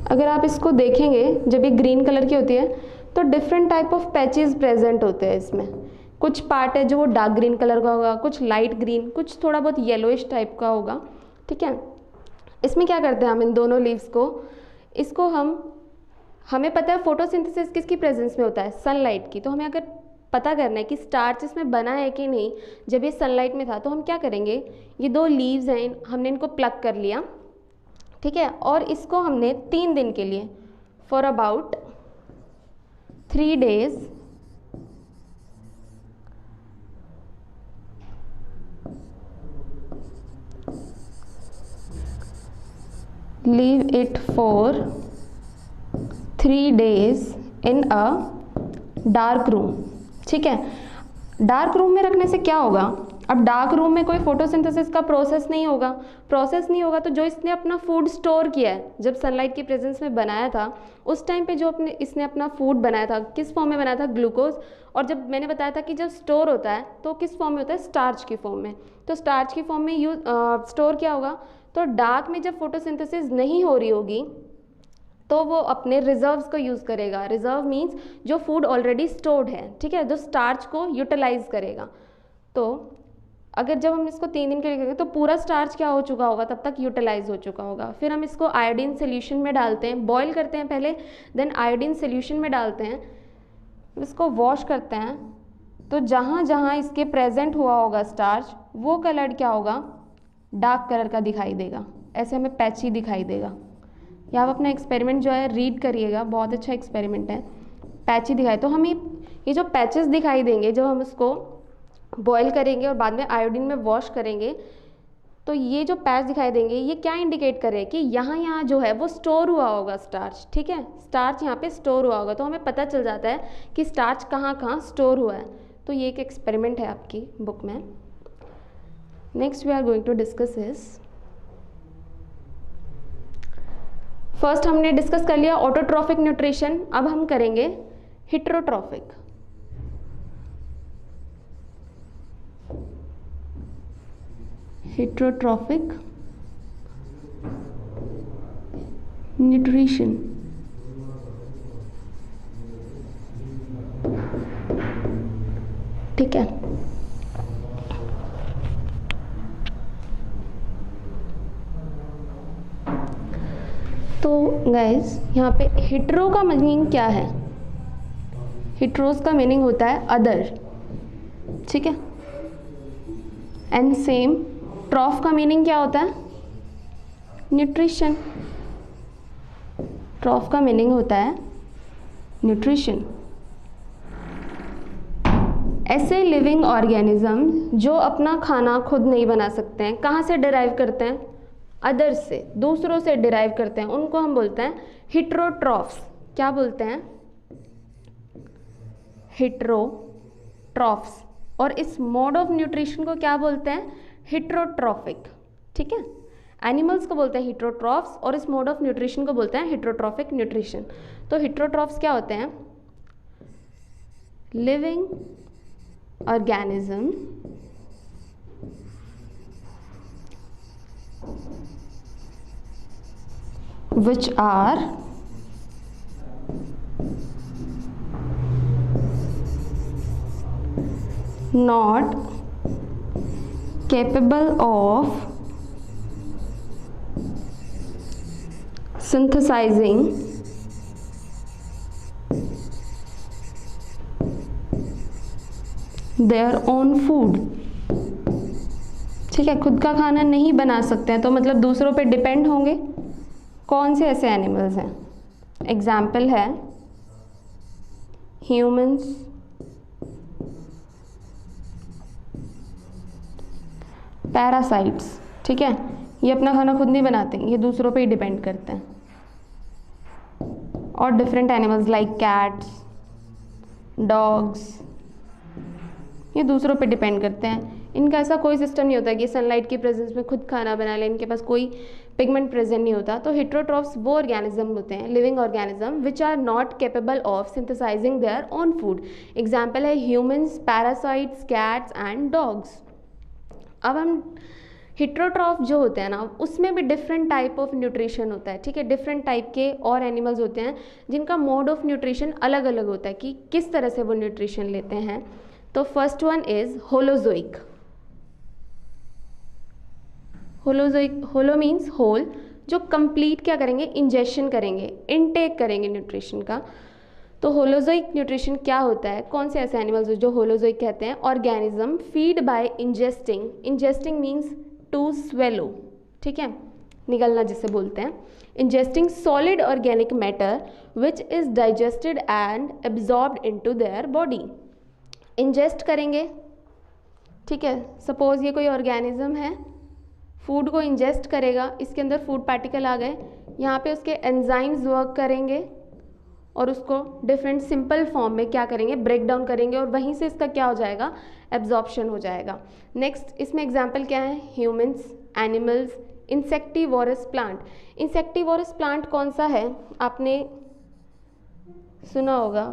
अगर आप इसको देखेंगे, जब ये ग्रीन कलर की होती है तो different type of patches present होते हैं इसमें। कुछ पार्ट है जो वो डार्क ग्रीन कलर का होगा, कुछ लाइट ग्रीन, कुछ थोड़ा बहुत येलोइश टाइप का होगा, ठीक है। इसमें क्या करते हैं हम इन दोनों लीव्स को, इसको हमें पता है फोटोसिंथेसिस किसकी प्रेजेंस में होता है? सनलाइट की। तो हमें अगर पता करना है कि स्टार्च इसमें बना है कि नहीं जब ये सनलाइट में था, तो हम क्या करेंगे? ये 2 लीव्स हैं, हमने इनको प्लग कर लिया, ठीक है, और इसको हमने 3 दिन के लिए for about 3 days leave it for 3 days in a dark room, ठीक है। डार्क रूम में रखने से क्या होगा? अब डार्क रूम में कोई फोटोसिंथेसिस का प्रोसेस नहीं होगा, तो जो इसने अपना फूड स्टोर किया है, जब सनलाइट की प्रेजेंस में बनाया था, उस टाइम पे जो इसने अपना फूड बनाया था, किस फॉर्म में बनाया था? ग्लूकोज। और जब मैंने बताया था कि जब स्टोर होता है तो किस फॉर्म में होता है? स्टार्च की फॉर्म में। तो स्टार्च की फॉर्म में स्टोर क्या होगा? तो डार्क में जब फोटोसिंथेसिस नहीं हो रही होगी तो वो अपने रिजर्व्स को यूज़ करेगा। रिजर्व मीन्स जो फूड ऑलरेडी स्टोर्ड है, ठीक है, जो स्टार्च को यूटिलाइज करेगा। तो अगर जब हम इसको 3 दिन के लिए करेंगे तो पूरा स्टार्च क्या हो चुका होगा? तब तक यूटिलाइज हो चुका होगा। फिर हम इसको आयोडीन सोल्यूशन में डालते हैं, बॉईल करते हैं पहले, देन आयोडीन सोल्यूशन में डालते हैं, इसको वॉश करते हैं। तो जहाँ जहाँ इसके प्रेजेंट हुआ होगा स्टार्च, वो कलर क्या होगा? डार्क कलर का दिखाई देगा, ऐसे हमें पैची दिखाई देगा। या आप अपना एक्सपेरिमेंट जो है रीड करिएगा, बहुत अच्छा एक्सपेरिमेंट है। पैची दिखाई, तो हमें ये जो पैचेस दिखाई देंगे जब हम इसको बॉईल करेंगे और बाद में आयोडीन में वॉश करेंगे, तो ये जो पैच दिखाई देंगे ये क्या इंडिकेट करे कि यहाँ जो है वो स्टोर हुआ होगा स्टार्च, ठीक है। स्टार्च यहाँ पे स्टोर हुआ होगा, तो हमें पता चल जाता है कि स्टार्च कहाँ स्टोर हुआ है। तो ये एक एक्सपेरिमेंट है आपकी बुक में। Next we are going to discuss is, first हमने डिस्कस कर लिया ऑटोट्रॉफिक न्यूट्रिशन, अब हम करेंगे हिट्रोट्रॉफिक। Heterotrophic nutrition. ठीक है। तो गाइस यहाँ पे हिट्रो का मीनिंग क्या है? हिट्रोस का मीनिंग होता है अदर, ठीक है। एंड सेम ट्रॉफ का मीनिंग क्या होता है? न्यूट्रिशन। ट्रॉफ का मीनिंग होता है न्यूट्रिशन। ऐसे लिविंग ऑर्गेनिज्म जो अपना खाना खुद नहीं बना सकते हैं, कहाँ से डिराइव करते हैं? अदर्स से, दूसरों से डिराइव करते हैं, उनको हम बोलते हैं हिट्रोट्रॉफ्स। क्या बोलते हैं? हिट्रोट्रॉफ्स। और इस मोड ऑफ न्यूट्रिशन को क्या बोलते हैं? हिट्रोट्रॉफिक, ठीक है। एनिमल्स को बोलते हैं हिट्रोट्रॉफ्स और इस मोड ऑफ न्यूट्रिशन को बोलते हैं हिट्रोट्रॉफिक न्यूट्रिशन। तो हिट्रोट्रॉफ्स क्या होते हैं? Living organism which are not capable of synthesizing their own food, ठीक है। खुद का खाना नहीं बना सकते हैं तो मतलब दूसरों पे डिपेंड होंगे। कौन से ऐसे एनिमल्स हैं? एग्जाम्पल है ह्यूमंस, पैरासाइट्स, ठीक है। ये अपना खाना खुद नहीं बनाते, ये दूसरों पे ही डिपेंड करते हैं। और different animals like cats, dogs, ये दूसरों पे डिपेंड करते हैं। इनका ऐसा कोई सिस्टम नहीं होता कि सनलाइट की प्रेजेंस में खुद खाना बना ले, इनके पास कोई पिगमेंट प्रेजेंट नहीं होता। तो हिट्रोट्रॉफ्स वो ऑर्गेनिज्म होते हैं, living organism which are not capable of synthesizing their own food. Example है humans, parasites, cats and dogs. अब हम हिट्रोट्रॉफ जो होते हैं ना, उसमें भी डिफरेंट टाइप ऑफ न्यूट्रिशन होता है, ठीक है। डिफरेंट टाइप के और एनिमल्स होते हैं जिनका मोड ऑफ न्यूट्रिशन अलग अलग होता है कि किस तरह से वो न्यूट्रिशन लेते हैं। तो first one is holozoic. Holozoic, holo means whole, जो कंप्लीट क्या करेंगे? इंजेक्शन करेंगे, इनटेक करेंगे न्यूट्रिशन का। तो होलोजोइक न्यूट्रिशन क्या होता है? कौन से ऐसे एनिमल्स जो होलोजोइक कहते हैं? Organism feed by ingesting, ingesting means to swallow, ठीक है, निगलना जिसे बोलते हैं। Ingesting solid organic matter which is digested and absorbed into their body. Ingest करेंगे, ठीक है। सपोज ये कोई ऑर्गेनिज्म है, फूड को इंजेस्ट करेगा, इसके अंदर फूड पार्टिकल आ गए, यहाँ पे उसके एंजाइम्स वर्क करेंगे और उसको डिफरेंट सिंपल फॉर्म में क्या करेंगे? ब्रेक डाउन करेंगे और वहीं से इसका क्या हो जाएगा? एब्जॉर्प्शन हो जाएगा। नेक्स्ट इसमें एग्जाम्पल क्या है? Humans, animals, insectivorous plant. Insectivorous plant कौन सा है? आपने सुना होगा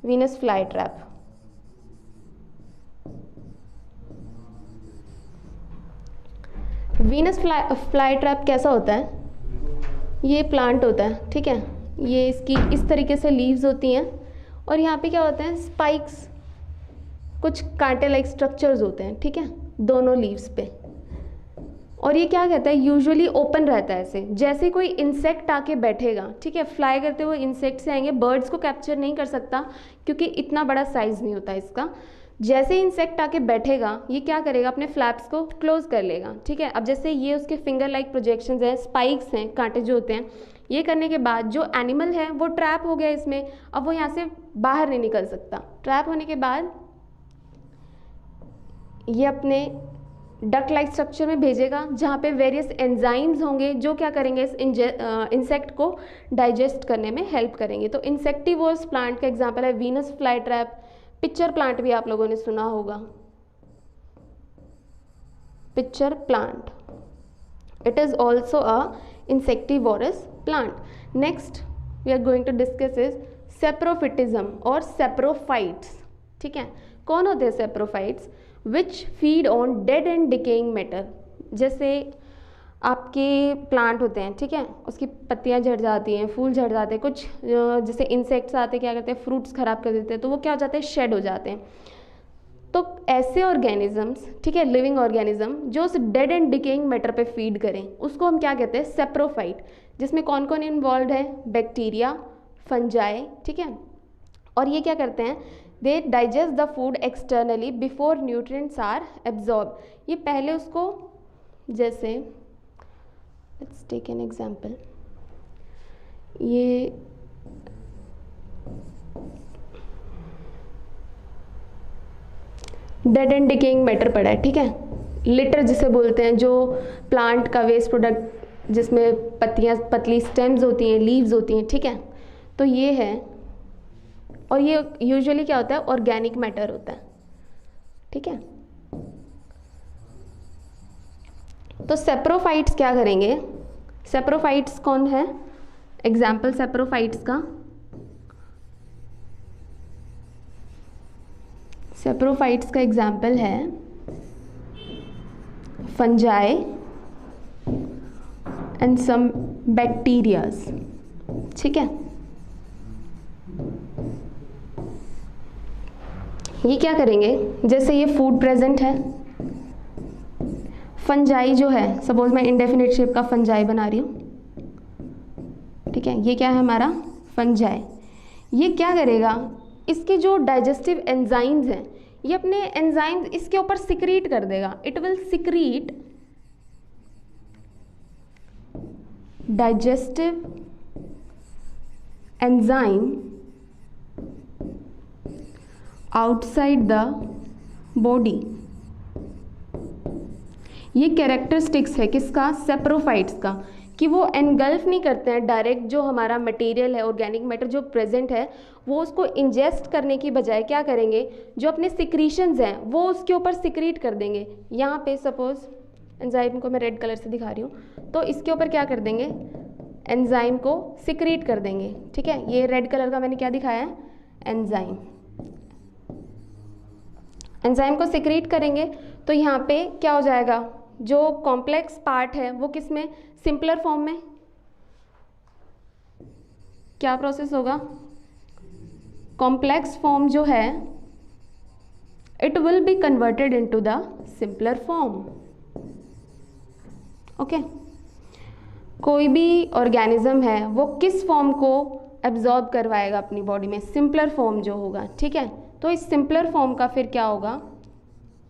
Venus fly trap. Venus fly trap कैसा होता है? ये प्लांट होता है, ठीक है। ये इसकी इस तरीके से लीव्स होती हैं और यहाँ पे क्या होते हैं? स्पाइक्स, कुछ कांटे लाइक स्ट्रक्चर्स होते हैं, ठीक है, दोनों लीव्स पे। और ये क्या कहता है? यूजुअली ओपन रहता है ऐसे, जैसे कोई इंसेक्ट आके बैठेगा, ठीक है। फ्लाई करते हुए इंसेक्ट से आएंगे, बर्ड्स को कैप्चर नहीं कर सकता क्योंकि इतना बड़ा साइज नहीं होता इसका। जैसे इंसेक्ट आके बैठेगा, ये क्या करेगा? अपने फ्लैप्स को क्लोज कर लेगा, ठीक है। अब जैसे ये उसके फिंगर लाइक प्रोजेक्शंस हैं, स्पाइक्स हैं, कांटे जो होते हैं, ये करने के बाद जो एनिमल है वो ट्रैप हो गया इसमें, अब वो यहाँ से बाहर नहीं निकल सकता। ट्रैप होने के बाद ये अपने डक लाइक स्ट्रक्चर में भेजेगा जहाँ पे वेरियस एंजाइम्स होंगे जो क्या करेंगे? इस इंसेक्ट को डाइजेस्ट करने में हेल्प करेंगे। तो इंसेक्टिवोरस प्लांट का एग्जाम्पल है Venus fly trap. Pitcher plant भी आप लोगों ने सुना होगा, pitcher plant, it is also a insectivorous plant. Next we are going to discuss is saprophytism और सेप्रोफाइट्स, ठीक है। कौन होते हैं saprophytes? Which feed on dead and decaying matter. जैसे आपके प्लांट होते हैं, ठीक है, उसकी पत्तियां झड़ जाती हैं, फूल झड़ जाते हैं, कुछ जैसे इंसेक्ट्स आते हैं क्या करते हैं, फ्रूट्स खराब कर देते हैं, तो वो क्या हो जाते हैं, शेड हो जाते हैं। तो ऐसे ऑर्गेनिजम्स, ठीक है, लिविंग ऑर्गेनिज्म जो उस डेड एंड डिकेइंग मैटर पे फीड करें, उसको हम क्या कहते हैं, सेप्रोफाइट, जिसमें कौन कौन इन्वॉल्व है, बैक्टीरिया, फंजाई, ठीक है। और ये क्या करते हैं, they digest the food externally before nutrients are absorb. ये पहले उसको, जैसे लेट्स टेक एन एग्जांपल, ये डेड एंड डिकेइंग मैटर पड़ा है, ठीक है, लिटर जिसे बोलते हैं, जो प्लांट का वेस्ट प्रोडक्ट जिसमें पत्तियां, पतली स्टेम्स होती हैं, लीव्स होती हैं, ठीक है, तो ये है। और ये यूजुअली क्या होता है, ऑर्गेनिक मैटर होता है, ठीक है। तो सेप्रोफाइट्स क्या करेंगे, सेप्रोफाइट्स कौन है, एग्जाम्पल सेप्रोफाइट्स का, सेप्रोफाइट्स का एग्जाम्पल है फंजाई एंड सम बैक्टीरियाज, ठीक है। ये क्या करेंगे, जैसे ये फूड प्रेजेंट है, फंजाई जो है, सपोज मैं इंडेफिनिट शेप का फंजाई बना रही हूँ, ठीक है, ये क्या है हमारा फंजाई। ये क्या करेगा, इसके जो डाइजेस्टिव एंजाइम्स हैं, ये अपने एंजाइम्स इसके ऊपर सिक्रीट कर देगा, it will secrete digestive enzyme outside the body. ये कैरेक्टरिस्टिक्स है किसका, सेप्रोफाइट्स का, कि वो एनगल्फ नहीं करते हैं डायरेक्ट जो हमारा मटेरियल है, ऑर्गेनिक मैटर जो प्रेजेंट है, वो उसको इंजेस्ट करने की बजाय क्या करेंगे, जो अपने सिक्रीशंस हैं वो उसके ऊपर सिक्रीट कर देंगे। यहाँ पे सपोज एंजाइम को मैं रेड कलर से दिखा रही हूँ, तो इसके ऊपर क्या कर देंगे, एंजाइम को सिक्रीट कर देंगे, ठीक है। ये रेड कलर का मैंने क्या दिखाया है, एंजाइम, एंजाइम को सिक्रीट करेंगे, तो यहाँ पे क्या हो जाएगा, जो कॉम्प्लेक्स पार्ट है वो किस में, सिंपलर फॉर्म में, क्या प्रोसेस होगा, कॉम्प्लेक्स फॉर्म जो है it will be converted into the simpler form, okay. कोई भी ऑर्गेनिज्म है वो किस फॉर्म को एब्जॉर्ब करवाएगा अपनी बॉडी में, सिंपलर फॉर्म जो होगा, ठीक है। तो इस सिंपलर फॉर्म का फिर क्या होगा,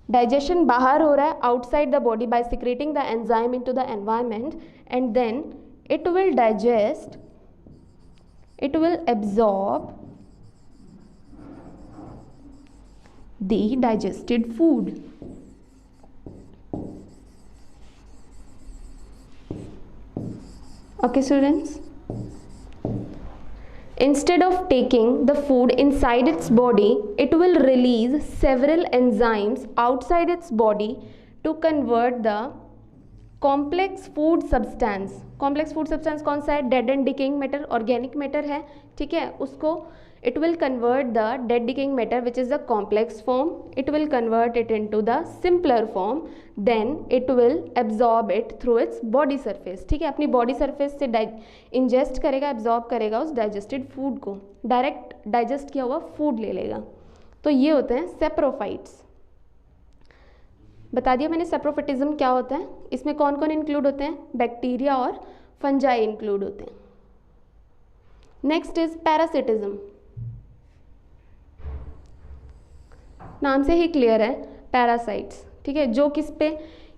डाइजेशन बाहर हो रहा है outside the body by secreting the enzyme into the environment, and then it will digest, it will absorb the digested food. Okay students, instead of taking the food inside its body, it will release several enzymes outside its body to convert the complex food substance. Complex food substance कौन सा है, dead and decaying matter, organic matter है, ठीक है, उसको it will convert the dead decaying matter which is the complex form, it will convert it into the simpler form, then it will absorb it through its body surface, ठीक है, अपनी body surface से ingest करेगा, absorb करेगा उस digested food को, direct digest किया हुआ फूड ले लेगा। तो ये होते हैं सेप्रोफाइट्स। बता दिया मैंने सेप्रोफिटिज्म क्या होता है, इसमें कौन कौन इंक्लूड होते हैं, बैक्टीरिया और फंजाई इंक्लूड होते हैं। नेक्स्ट इज पैरासिटिज्म, नाम से ही क्लियर है, पैरासाइट्स, ठीक है, जो किस पे,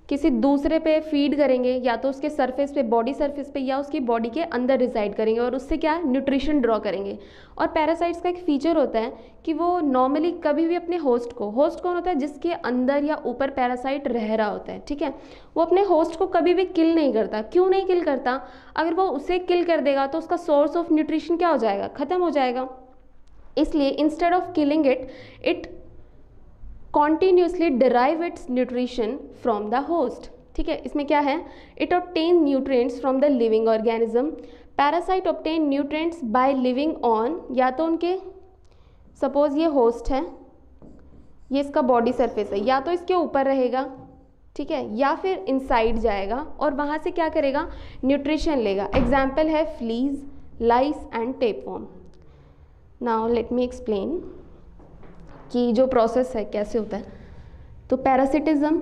किसी दूसरे पे फीड करेंगे, या तो उसके सरफेस पे, बॉडी सरफेस पे, या उसकी बॉडी के अंदर रिसाइड करेंगे और उससे क्या न्यूट्रिशन ड्रॉ करेंगे। और पैरासाइट्स का एक फीचर होता है कि वो नॉर्मली कभी भी अपने होस्ट को, होस्ट कौन होता है, जिसके अंदर या ऊपर पैरासाइट रह रहा होता है, ठीक है, वो अपने होस्ट को कभी भी किल नहीं करता। क्यों नहीं किल करता, अगर वो उसे किल कर देगा तो उसका सोर्स ऑफ न्यूट्रिशन क्या हो जाएगा, ख़त्म हो जाएगा। इसलिए instead of killing it, it continuously derive its nutrition from the host, ठीक है। इसमें क्या है, it obtain nutrients from the living organism, parasite obtain nutrients by living on, या तो उनके, सपोज ये होस्ट है, ये इसका बॉडी सरफेस है, या तो इसके ऊपर रहेगा, ठीक है, या फिर इनसाइड जाएगा और वहाँ से क्या करेगा, न्यूट्रिशन लेगा। एग्जाम्पल है fleas, lice and tapeworm. Now let me explain कि जो प्रोसेस है कैसे होता है। तो parasitism,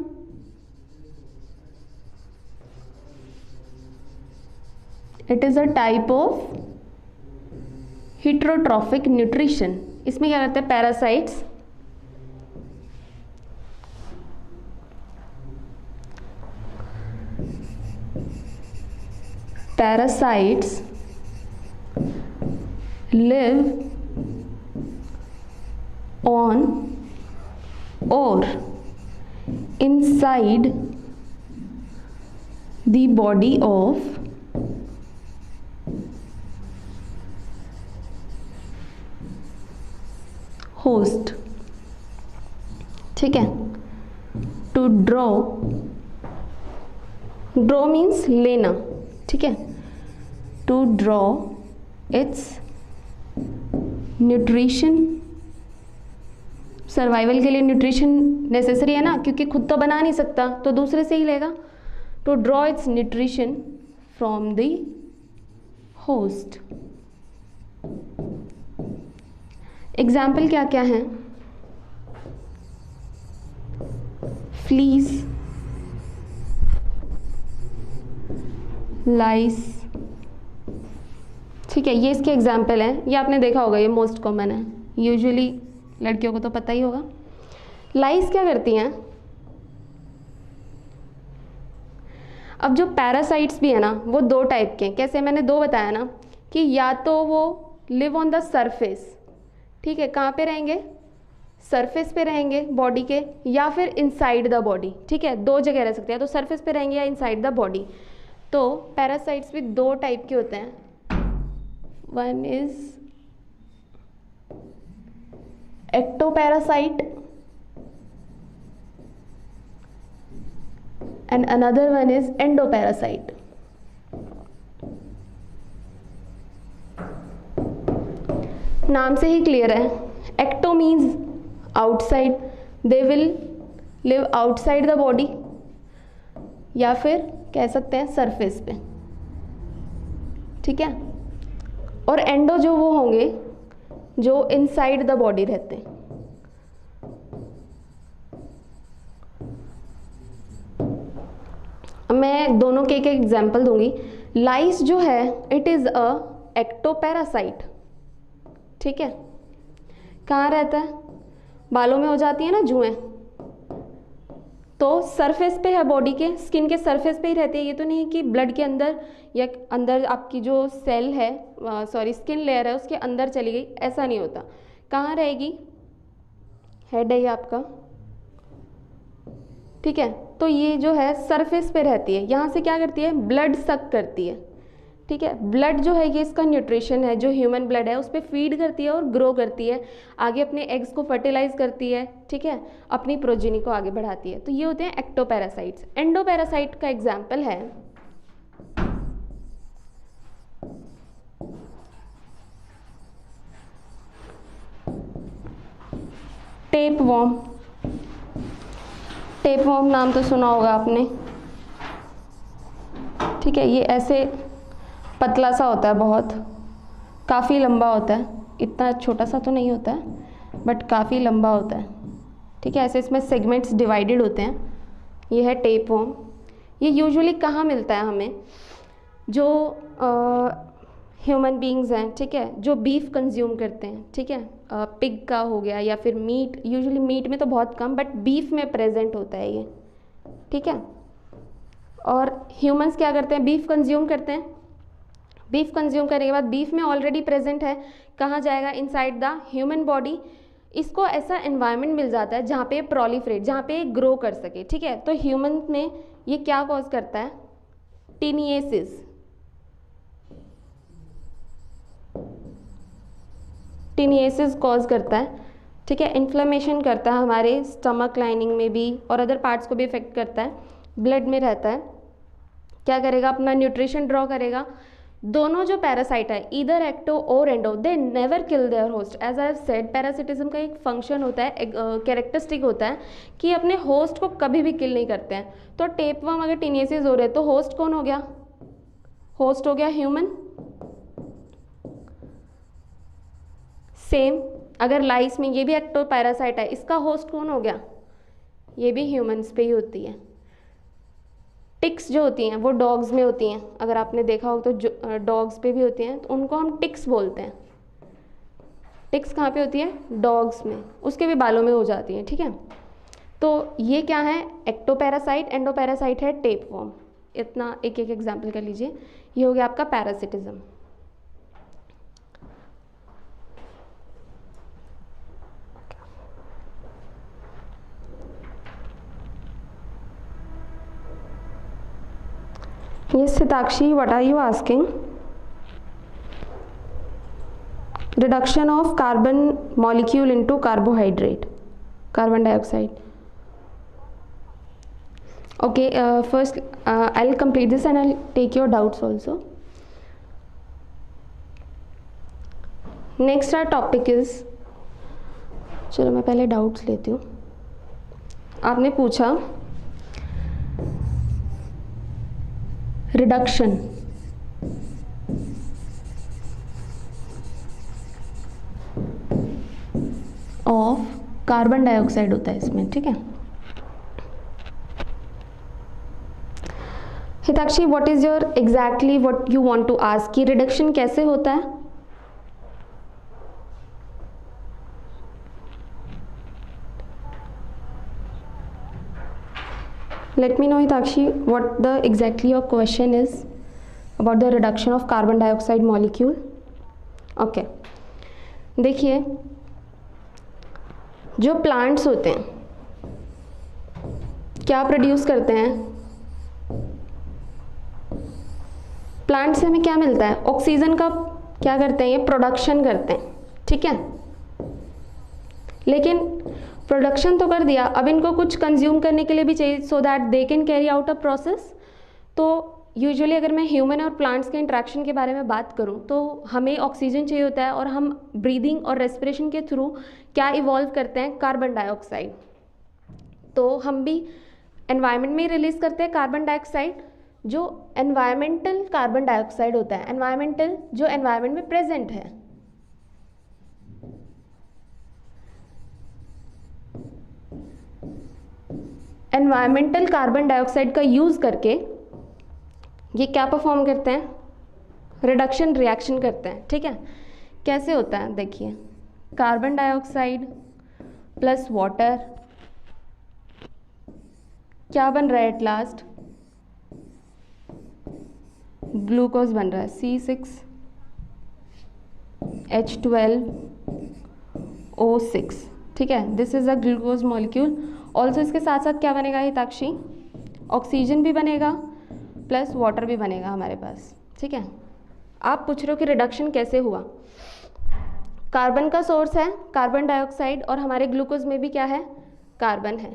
it is a type of heterotrophic nutrition. इसमें क्या करते हैं, parasites live on or inside the body of host। ठीक है, टू ड्रॉ मीन्स लेना, ठीक है, to draw its nutrition. Survival के लिए न्यूट्रिशन नेसेसरी है ना, क्योंकि खुद तो बना नहीं सकता तो दूसरे से ही लेगा। To draw its nutrition from the host. Example क्या क्या हैं, फ्लीज, लाइस, ठीक है, ये इसके एग्जाम्पल हैं। ये आपने देखा होगा, ये मोस्ट कॉमन है, यूजुअली लड़कियों को तो पता ही होगा। लाइस क्या करती हैं, अब जो पैरासाइट्स भी है ना वो दो टाइप के हैं। कैसे, मैंने दो बताया ना, कि या तो वो लिव ऑन द सरफेस, ठीक है, कहाँ पे रहेंगे, सरफेस पे रहेंगे बॉडी के, या फिर इनसाइड द बॉडी, ठीक है, दो जगह रह सकते हैं, तो सरफेस पे रहेंगे या इनसाइड द बॉडी। तो पैरासाइट्स भी दो टाइप के होते हैं, one is ectoparacyte and another one is endoparasite। नाम से ही क्लियर है, ecto means outside, they will live outside the body, या फिर कह सकते हैं सरफेस पे, ठीक है, और एंडो जो वो होंगे जो इनसाइड द बॉडी रहते हैं। मैं दोनों के एक एग्जाम्पल दूंगी। लाइस जो है इट इज़ अ एक्टोपैरासाइट, ठीक है, कहाँ रहता है, बालों में हो जाती है ना जुएं, तो सरफेस पे है, बॉडी के स्किन के सरफेस पे ही रहती है। ये तो नहीं कि ब्लड के अंदर या अंदर आपकी जो सेल है, सॉरी स्किन लेयर है उसके अंदर चली गई, ऐसा नहीं होता। कहाँ रहेगी, हेड है ये आपका, ठीक है, तो ये जो है सरफेस पे रहती है। यहाँ से क्या करती है, ब्लड सक करती है, ठीक है, ब्लड जो है ये इसका न्यूट्रिशन है, जो ह्यूमन ब्लड है उस पर फीड करती है और ग्रो करती है, आगे अपने एग्स को फर्टिलाइज करती है, ठीक है, अपनी प्रोजेनी को आगे बढ़ाती है। तो ये होते हैं एक्टोपैरासाइट्स। एंडोपैरासाइट का एग्जाम्पल है टेपवर्म। टेपवर्म नाम तो सुना होगा आपने, ठीक है, ये ऐसे पतला सा होता है, बहुत काफ़ी लंबा होता है, इतना छोटा सा तो नहीं होता है बट काफ़ी लंबा होता है, ठीक है, ऐसे इसमें सेगमेंट्स डिवाइडेड होते हैं। ये है टेपवर्म। ये यूजुअली कहाँ मिलता है हमें, जो ह्यूमन बींग्स हैं, ठीक है, जो बीफ कंज्यूम करते हैं, ठीक है, पिग का हो गया या फिर मीट, यूजुअली मीट में तो बहुत कम बट बीफ में प्रेजेंट होता है ये, ठीक है। और ह्यूमंस क्या करते हैं, बीफ कंज्यूम करते हैं, बीफ कंज्यूम करने के बाद बीफ में ऑलरेडी प्रेजेंट है, कहाँ जाएगा, इनसाइड द ह्यूमन बॉडी। इसको ऐसा एनवायरनमेंट मिल जाता है जहाँ पे प्रोलिफरेट, जहाँ पे ग्रो कर सके, ठीक है। तो ह्यूमन में ये क्या कॉज करता है, टीनिएसिस, टीनिएसिस कॉज करता है, ठीक है, इन्फ्लेमेशन करता है हमारे स्टमक लाइनिंग में भी और अदर पार्ट्स को भी इफेक्ट करता है, ब्लड में रहता है। क्या करेगा, अपना न्यूट्रिशन ड्रॉ करेगा, दोनों जो पैरासाइट है, ईदर एक्टो और endo, they never kill their host. As I have said, parasitism का एक फंक्शन होता है, एक कैरेक्टरिस्टिक होता है कि अपने होस्ट को कभी भी किल नहीं करते हैं। तो टेपवर्म अगर टीनियसिस हो रहे हैं तो होस्ट कौन हो गया? होस्ट हो गया ह्यूमन। सेम अगर लाइस में, ये भी एक्टो पैरासाइट है, इसका होस्ट कौन हो गया? ये भी ह्यूमंस पे ही होती है। टिक्स जो होती हैं वो डॉग्स में होती हैं, अगर आपने देखा हो तो डॉग्स पे भी होती हैं, तो उनको हम टिक्स बोलते हैं। टिक्स कहाँ पे होती है? डॉग्स में, उसके भी बालों में हो जाती हैं, ठीक है। तो ये क्या है? एक्टोपैरासाइट, एंडोपैरासाइट है टेपवर्म। इतना एक एक एग्जाम्पल कर लीजिए। ये हो गया आपका parasitism. Yes, Sitakshi, what are you asking? Reduction of carbon molecule into carbohydrate, carbon dioxide. Okay, first I'll complete this and I'll take your doubts also. Next our topic is, चलो मैं पहले doubts लेती हूँ। आपने पूछा reduction of carbon dioxide होता है इसमें, ठीक है। Hitakshi, what is your exactly what you want to ask कि रिडक्शन कैसे होता है? Let me know, Hitakshi, what the exactly your question is about the reduction of carbon dioxide molecule. Okay, देखिए, जो प्लांट्स होते हैं क्या प्रोड्यूस करते हैं? प्लांट से हमें क्या मिलता है? ऑक्सीजन का क्या करते हैं? ये प्रोडक्शन करते हैं, ठीक है। लेकिन प्रोडक्शन तो कर दिया, अब इनको कुछ कंज्यूम करने के लिए भी चाहिए, so that they can carry out a process. तो यूजुअली अगर मैं ह्यूमन और प्लांट्स के इंटरेक्शन के बारे में बात करूं तो हमें ऑक्सीजन चाहिए होता है, और हम ब्रीदिंग और रेस्पिरेशन के थ्रू क्या इवॉल्व करते हैं? Carbon dioxide. तो हम भी एनवायरनमेंट में रिलीज करते हैं कार्बन डाइऑक्साइड, जो एनवायरमेंटल कार्बन डाइऑक्साइड होता है, एनवायरमेंटल जो एनवायरनमेंट में प्रेजेंट है। एनवायरमेंटल कार्बन डाइऑक्साइड का यूज़ करके ये क्या परफॉर्म करते हैं? रिडक्शन रिएक्शन करते हैं, ठीक है। कैसे होता है? देखिए, कार्बन डाइऑक्साइड प्लस वाटर क्या बन रहा है एट लास्ट? ग्लूकोज बन रहा है, C6H12O6, ठीक है। This is a glucose molecule. Also इसके साथ साथ क्या बनेगा हिताक्षी? ऑक्सीजन भी बनेगा प्लस वाटर भी बनेगा हमारे पास, ठीक है। आप पूछ रहे हो कि रिडक्शन कैसे हुआ? कार्बन का सोर्स है कार्बन डाइऑक्साइड, और हमारे ग्लूकोज में भी क्या है? कार्बन है।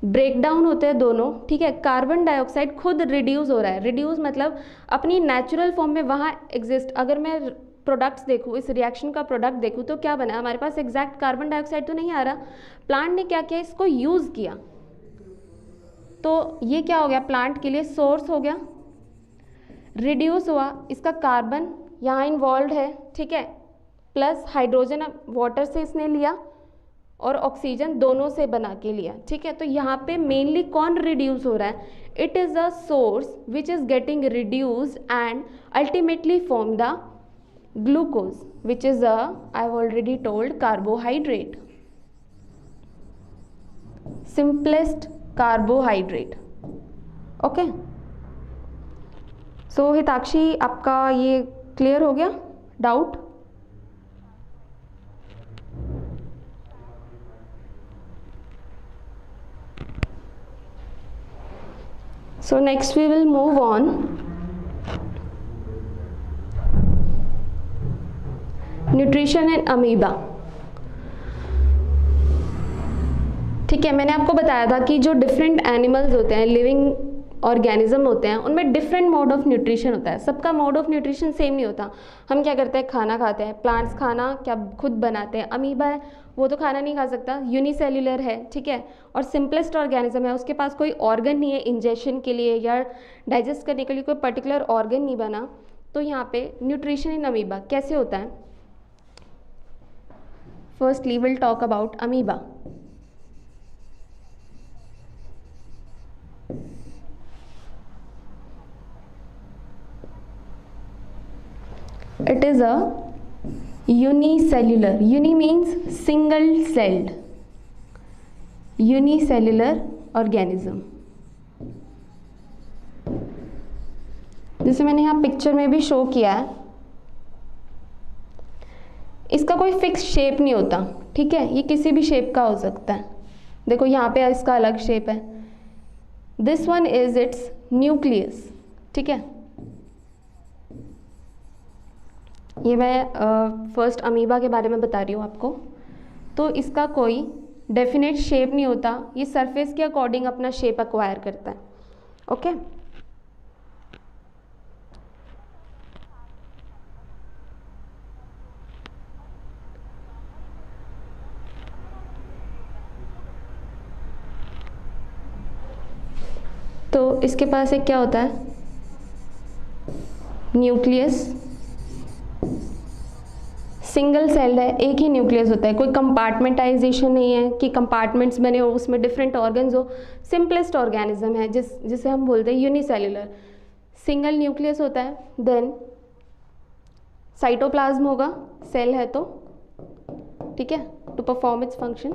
ब्रेकडाउन होते हैं दोनों, ठीक है। कार्बन डाइऑक्साइड खुद रिड्यूस हो रहा है, रिड्यूस मतलब अपनी नेचुरल फॉर्म में वहाँ एग्जिस्ट। अगर मैं प्रोडक्ट्स देखूँ, इस रिएक्शन का प्रोडक्ट देखूँ तो क्या बना? हमारे पास एग्जैक्ट कार्बन डाइऑक्साइड तो नहीं आ रहा। प्लांट ने क्या किया? इसको यूज़ किया, तो ये क्या हो गया? प्लांट के लिए सोर्स हो गया, रिड्यूस हुआ। इसका कार्बन यहाँ इन्वॉल्व है, ठीक है, प्लस हाइड्रोजन वाटर से इसने लिया और ऑक्सीजन दोनों से बना के लिया, ठीक है। तो यहाँ पे मेनली कौन रिड्यूस हो रहा है? It is a source which is getting reduced and ultimately form the glucose, which is a, I've already told, carbohydrate, simplest carbohydrate. Okay, so Hitakshi, आपका ये क्लियर हो गया doubt? So next we will move on. Nutrition and amoeba, ठीक है। मैंने आपको बताया था कि जो डिफरेंट एनिमल्स होते हैं, लिविंग ऑर्गेनिज्म होते हैं उनमें डिफरेंट मोड ऑफ न्यूट्रिशन होता है, सबका मोड ऑफ न्यूट्रिशन सेम नहीं होता। हम क्या करते हैं, खाना खाते हैं, प्लांट्स खाना क्या खुद बनाते हैं, अमीबा है वो तो खाना नहीं खा सकता, यूनिसेल्युलर है, ठीक है, और सिंपलेस्ट ऑर्गेनिज्म है, उसके पास कोई ऑर्गन नहीं है इंजेक्शन के लिए या डाइजेस्ट करने के लिए कोई पर्टिकुलर ऑर्गन नहीं बना। तो यहाँ पे न्यूट्रिशन इन अमीबा कैसे होता है, firstly will talk about amoeba. It is a unicellular, uni means single celled, unicellular organism। जैसे मैंने यहाँ पिक्चर में भी शो किया है, इसका कोई फिक्स शेप नहीं होता, ठीक है, ये किसी भी शेप का हो सकता है। देखो यहाँ पे इसका अलग शेप है, this one is it's nucleus, ठीक है। ये मैं फर्स्ट अमीबा के बारे में बता रही हूँ आपको। तो इसका कोई डेफिनेट शेप नहीं होता, ये सरफेस के अकॉर्डिंग अपना शेप एक्वायर करता है, ओके। तो इसके पास एक क्या होता है, न्यूक्लियस, सिंगल सेल्ड है, एक ही न्यूक्लियस होता है, कोई कंपार्टमेंटाइजेशन नहीं है कि कंपार्टमेंट्स बने हो उसमें डिफरेंट ऑर्गन्स हो, सिंपलेस्ट ऑर्गेनिज्म है जिसे हम बोलते हैं यूनिसेल्युलर, सिंगल न्यूक्लियस होता है। देन साइटोप्लाज्म होगा, सेल है तो, ठीक है, to perform its function,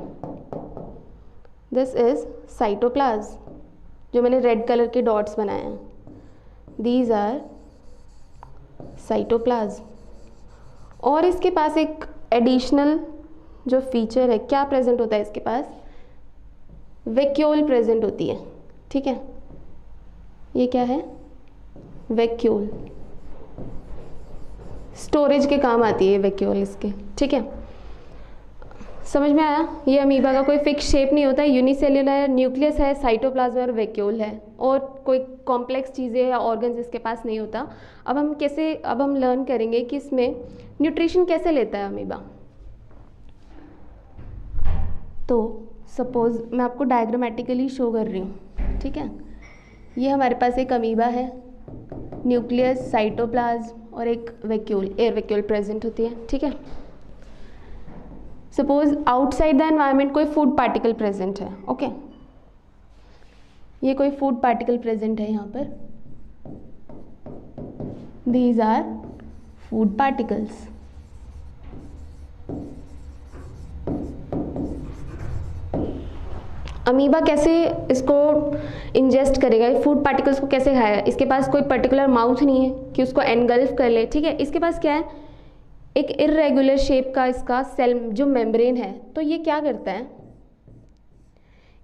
this is cytoplasm, जो मैंने रेड कलर के डॉट्स बनाए हैं, दीज आर साइटोप्लाज्म। और इसके पास एक एडिशनल जो फीचर है, क्या प्रेजेंट होता है इसके पास, वैक्यूल प्रेजेंट होती है, ठीक है, ये क्या है, वैक्यूल, स्टोरेज के काम आती है वैक्यूल इसके, ठीक है। समझ में आया, ये अमीबा का कोई फिक्स शेप नहीं होता, यूनिसेल्युलर, न्यूक्लियस है, साइटोप्लाज्म और वैक्यूल है, और कोई कॉम्प्लेक्स चीज़ें या ऑर्गन्स इसके पास नहीं होता। अब हम लर्न करेंगे कि इसमें न्यूट्रिशन कैसे लेता है अमीबा। तो सपोज मैं आपको डायग्रामेटिकली शो कर रही हूँ, ठीक है, ये हमारे पास एक अमीबा है, न्यूक्लियस, साइटोप्लाज्म और एक वैक्यूल, एयर वैक्यूल प्रेजेंट होती है, ठीक है। सपोज आउटसाइड द एनवायरनमेंट कोई फूड पार्टिकल प्रेजेंट है, ओके, ये कोई फूड पार्टिकल प्रेजेंट है यहाँ पर, these are food particles. Amoeba कैसे इसको इंजेस्ट करेगा, फूड पार्टिकल्स को कैसे खाएगा, इसके पास कोई पर्टिकुलर माउथ नहीं है कि उसको एनगल्फ कर ले, ठीक है, इसके पास क्या है, एक इर्रेगुलर शेप का इसका सेल जो मेम्ब्रेन है। तो ये क्या करता है,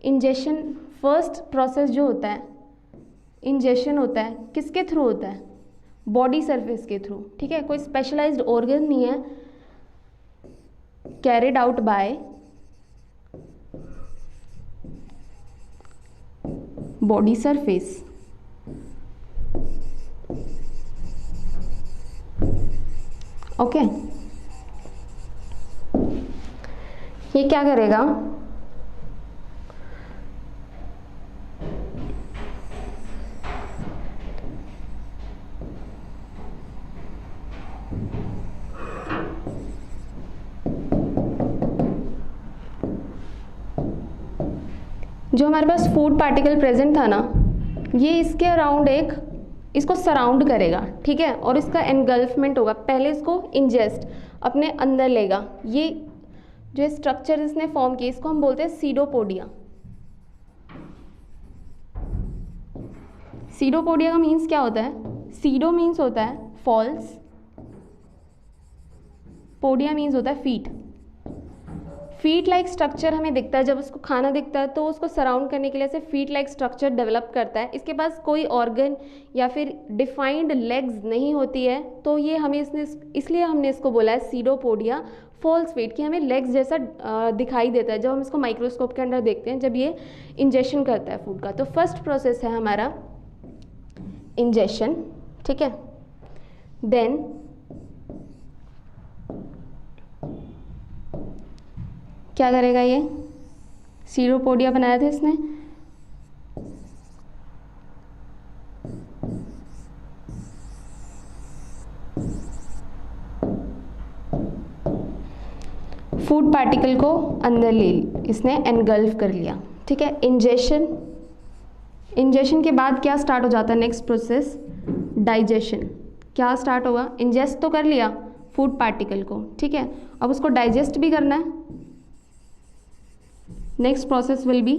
इंजेक्शन, फर्स्ट प्रोसेस जो होता है इंजेक्शन होता है, किसके थ्रू होता है, बॉडी सरफेस के थ्रू, ठीक है, कोई स्पेशलाइज्ड ऑर्गन नहीं है, carried out by body surface, okay. ये क्या करेगा, जो हमारे पास फूड पार्टिकल प्रेजेंट था ना, ये इसके अराउंड इसको सराउंड करेगा, ठीक है, और इसका एनगल्फमेंट होगा, पहले इसको इंजेस्ट अपने अंदर लेगा। ये जो स्ट्रक्चर इसने फॉर्म किया इसको हम बोलते हैं सीडोपोडिया। सीडोपोडिया का मीन्स क्या होता है, सीडो मीन्स होता है फॉल्स, पोडिया मीन्स होता है फीट। फीट लाइक स्ट्रक्चर हमें दिखता है, जब उसको खाना दिखता है तो उसको सराउंड करने के लिए ऐसे फीट लाइक स्ट्रक्चर डेवलप करता है। इसके पास कोई ऑर्गन या फिर डिफाइंड लेग्स नहीं होती है, तो ये हमें इसलिए हमने इसको बोला है सीडोपोडिया फॉल्स फीट, कि हमें लेग्स जैसा दिखाई देता है जब हम इसको माइक्रोस्कोप के अंदर देखते हैं, जब ये इंजेक्शन करता है फूड का। तो फर्स्ट प्रोसेस है हमारा इंजेशन, ठीक है। देन क्या करेगा, ये सीरोपोडिया बनाया था इसने, फूड पार्टिकल को अंदर ले इसने एनगल्फ कर लिया, ठीक है। इंजेशन, इंजेशन के बाद क्या स्टार्ट हो जाता है, नेक्स्ट प्रोसेस डाइजेशन। क्या स्टार्ट होगा, इंजेस्ट तो कर लिया फूड पार्टिकल को, ठीक है, अब उसको डाइजेस्ट भी करना है। Next process will be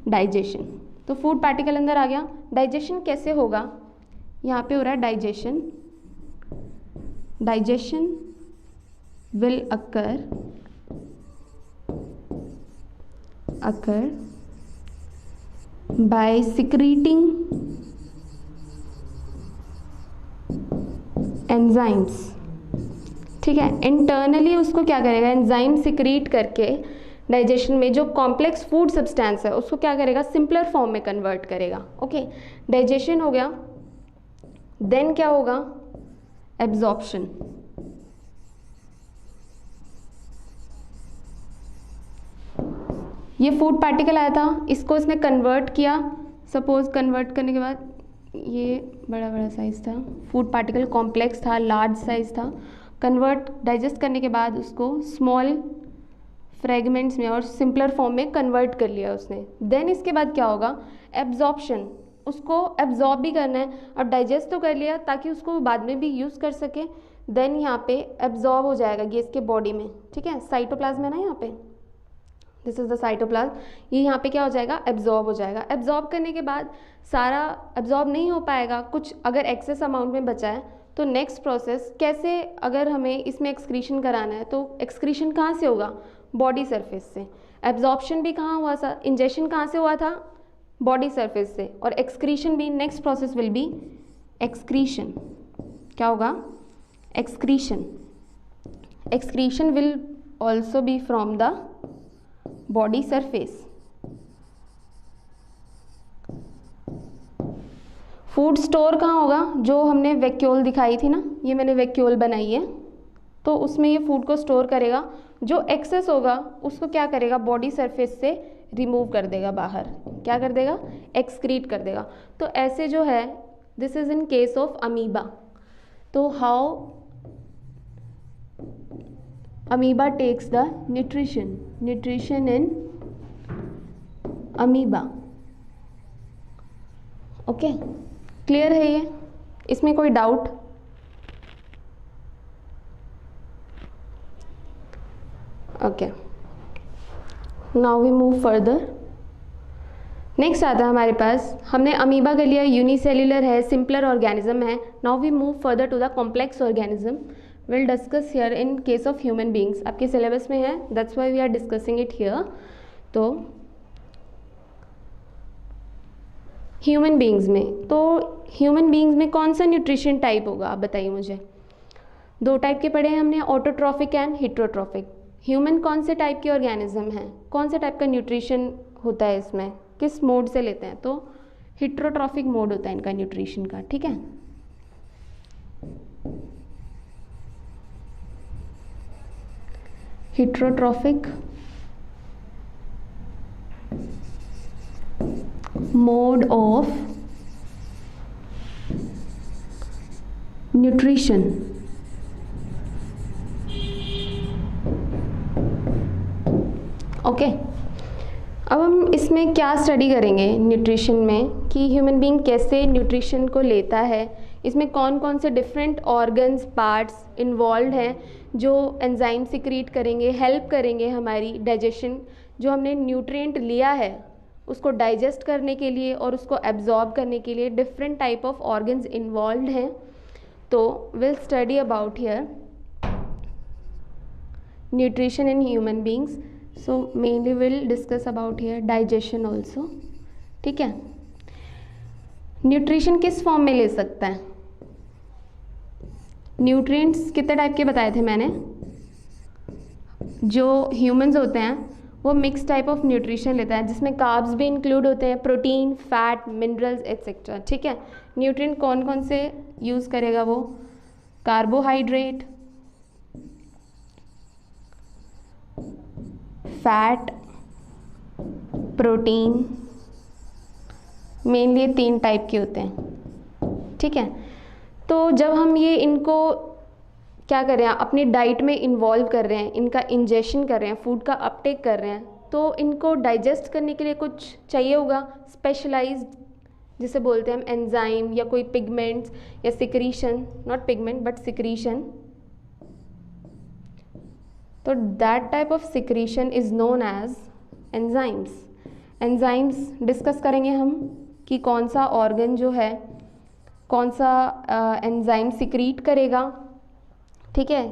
digestion. तो फूड पार्टिकल अंदर आ गया, डाइजेशन कैसे होगा, यहाँ पे हो रहा है digestion. Digestion will occur by secreting enzymes, ठीक है। इंटरनली उसको क्या करेगा, एंजाइम सिक्रीट करके डाइजेशन में जो कॉम्प्लेक्स फूड सब्सटेंस है उसको क्या करेगा, सिंपलर फॉर्म में कन्वर्ट करेगा। ओके, डाइजेशन हो गया। देन क्या होगा, एब्जॉर्प्शन। ये फूड पार्टिकल आया था, इसको इसने कन्वर्ट किया। सपोज कन्वर्ट करने के बाद ये बड़ा बड़ा साइज़ था, फूड पार्टिकल कॉम्प्लेक्स था, लार्ज साइज़ था। कन्वर्ट, डाइजेस्ट करने के बाद उसको स्मॉल फ्रेगमेंट्स में और सिंपलर फॉर्म में कन्वर्ट कर लिया उसने। देन इसके बाद क्या होगा, एब्जॉर्प्शन। उसको एब्जॉर्ब भी करना है, और डाइजेस्ट तो कर लिया ताकि उसको बाद में भी यूज़ कर सके। देन यहाँ पे एब्जॉर्ब हो जाएगा ये इसके बॉडी में, ठीक है। साइटोप्लाज्म है ना यहाँ पे, दिस इज़ द साइटोप्लाज्म। ये यहाँ पे क्या हो जाएगा, एब्जॉर्ब हो जाएगा। एब्जॉर्ब करने के बाद सारा एब्जॉर्ब नहीं हो पाएगा, कुछ अगर एक्सेस अमाउंट में बचा है तो नेक्स्ट प्रोसेस कैसे, अगर हमें इसमें एक्सक्रीशन कराना है तो एक्सक्रीशन कहाँ से होगा, बॉडी सरफेस से। एब्जॉर्प्शन भी कहाँ हुआ था, इंजेक्शन कहाँ से हुआ था, बॉडी सरफेस से। और एक्सक्रीशन भी, next process will be excretion. क्या होगा, excretion. Excretion will also be from the body surface. Food store कहाँ होगा, जो हमने वैक्यूल दिखाई थी ना, ये मैंने वैक्यूल बनाई है, तो उसमें ये फूड को स्टोर करेगा। जो एक्सेस होगा उसको क्या करेगा, बॉडी सरफेस से रिमूव कर देगा बाहर। क्या कर देगा, एक्सक्रीट कर देगा। तो ऐसे जो है, this is in case of amoeba. तो how amoeba takes the nutrition, nutrition in amoeba. Okay, clear है ये, इसमें कोई doubt? Okay, now we move further. Next आता है हमारे पास, हमने अमीबा कर लिया, यूनिसेल्युलर है, सिंपलर ऑर्गेनिज्म है। Now we move further to the complex organism. Will discuss here in case of human beings. आपके सिलेबस में है, that's why we are discussing it here. तो ह्यूमन बींग्स में, तो ह्यूमन बींग्स में कौन सा न्यूट्रिशन टाइप होगा, आप बताइए मुझे। दो टाइप के पढ़े हैं हमने, ऑटोट्रॉफिक एंड हिट्रोट्रॉफिक। ह्यूमन कौन से टाइप के ऑर्गेनिज्म हैं, कौन से टाइप का न्यूट्रिशन होता है इसमें, किस मोड से लेते हैं, तो हिट्रोट्रॉफिक मोड होता है इनका न्यूट्रिशन का, ठीक है। Heterotrophic mode of nutrition. Okay, अब हम इसमें क्या स्टडी करेंगे न्यूट्रिशन में, कि ह्यूमन बीइंग कैसे न्यूट्रिशन को लेता है, इसमें कौन कौन से डिफरेंट ऑर्गन्स, पार्ट्स इन्वॉल्व हैं जो एंजाइम सिक्रीट करेंगे, हेल्प करेंगे हमारी डाइजेशन, जो हमने न्यूट्रिएंट लिया है उसको डाइजेस्ट करने के लिए और उसको एब्जॉर्ब करने के लिए different type of organs involve हैं। तो will study about here nutrition in human beings. So mainly will discuss about here digestion also, ठीक है। न्यूट्रिशन किस फॉर्म में ले सकता है, न्यूट्रिएंट्स कितने टाइप के बताए थे मैंने, जो ह्यूमंस होते हैं वो मिक्स टाइप ऑफ न्यूट्रिशन लेता है, जिसमें कार्ब्स भी इंक्लूड होते हैं, प्रोटीन, फैट, मिनरल्स एट्सेट्रा, ठीक है। न्यूट्रिएंट कौन कौन से यूज़ करेगा वो? Carbohydrate, fat, protein, mainly 3 type के होते हैं, ठीक है। तो जब हम ये इनको क्या कर रहे हैं, अपनी डाइट में इन्वॉल्व कर रहे हैं, इनका इंजेशन कर रहे हैं, फूड का अपटेक कर रहे हैं, तो इनको डाइजेस्ट करने के लिए कुछ चाहिए होगा स्पेशलाइज्ड, जिसे बोलते हैं हम एंजाइम या कोई पिगमेंट्स या secretion, not pigment but secretion. तो that type of secretion is known as enzymes. Enzymes discuss करेंगे हम कि कौन सा ऑर्गन जो है कौन सा एंजाइम सिक्रीट करेगा, ठीक है,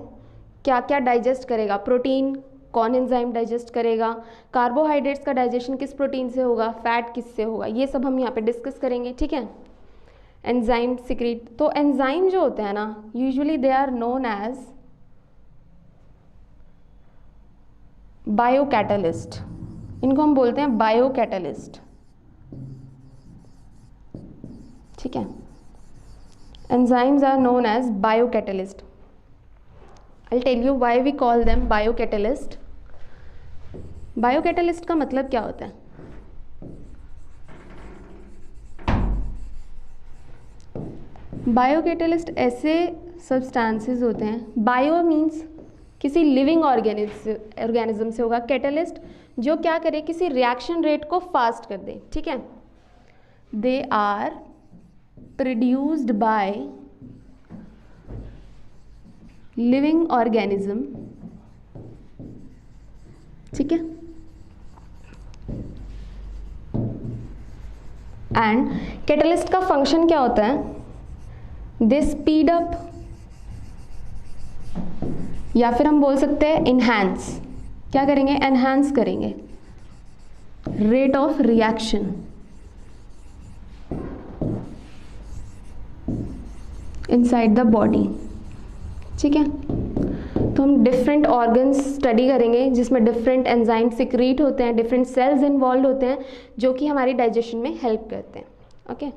क्या क्या डाइजेस्ट करेगा, प्रोटीन कौन एंजाइम डाइजेस्ट करेगा, कार्बोहाइड्रेट्स का डाइजेशन किस प्रोटीन से होगा, फैट किस से होगा, ये सब हम यहाँ पे डिस्कस करेंगे, ठीक है। एंजाइम सिक्रीट, तो एंजाइम जो होते हैं ना, usually they are known as biocatalyst. इनको हम बोलते हैं बायोकैटालिस्ट, ठीक है। Enzymes are known as biocatalyst. I'll tell you why we call them biocatalyst. Biocatalyst का मतलब क्या होता है? बायोकैटालिस्ट ऐसे सब्सटेंसेस होते हैं, बायो मीन्स किसी लिविंग ऑर्गेनिज्म से होगा, कैटालिस्ट जो क्या करे, किसी रिएक्शन रेट को फास्ट कर दे, ठीक है। They are produced by living organism, ठीक है। एंड कैटलिस्ट का फंक्शन क्या होता है? दे स्पीड अप, या फिर हम बोल सकते हैं इनहैंस। क्या करेंगे? एनहांस करेंगे rate of reaction inside the body, ठीक है। तो हम डिफरेंट ऑर्गन्स स्टडी करेंगे जिसमें डिफरेंट एंजाइम सिक्रीट होते हैं, डिफरेंट सेल्स इन्वॉल्व होते हैं जो कि हमारी डाइजेशन में हेल्प करते हैं, ओके।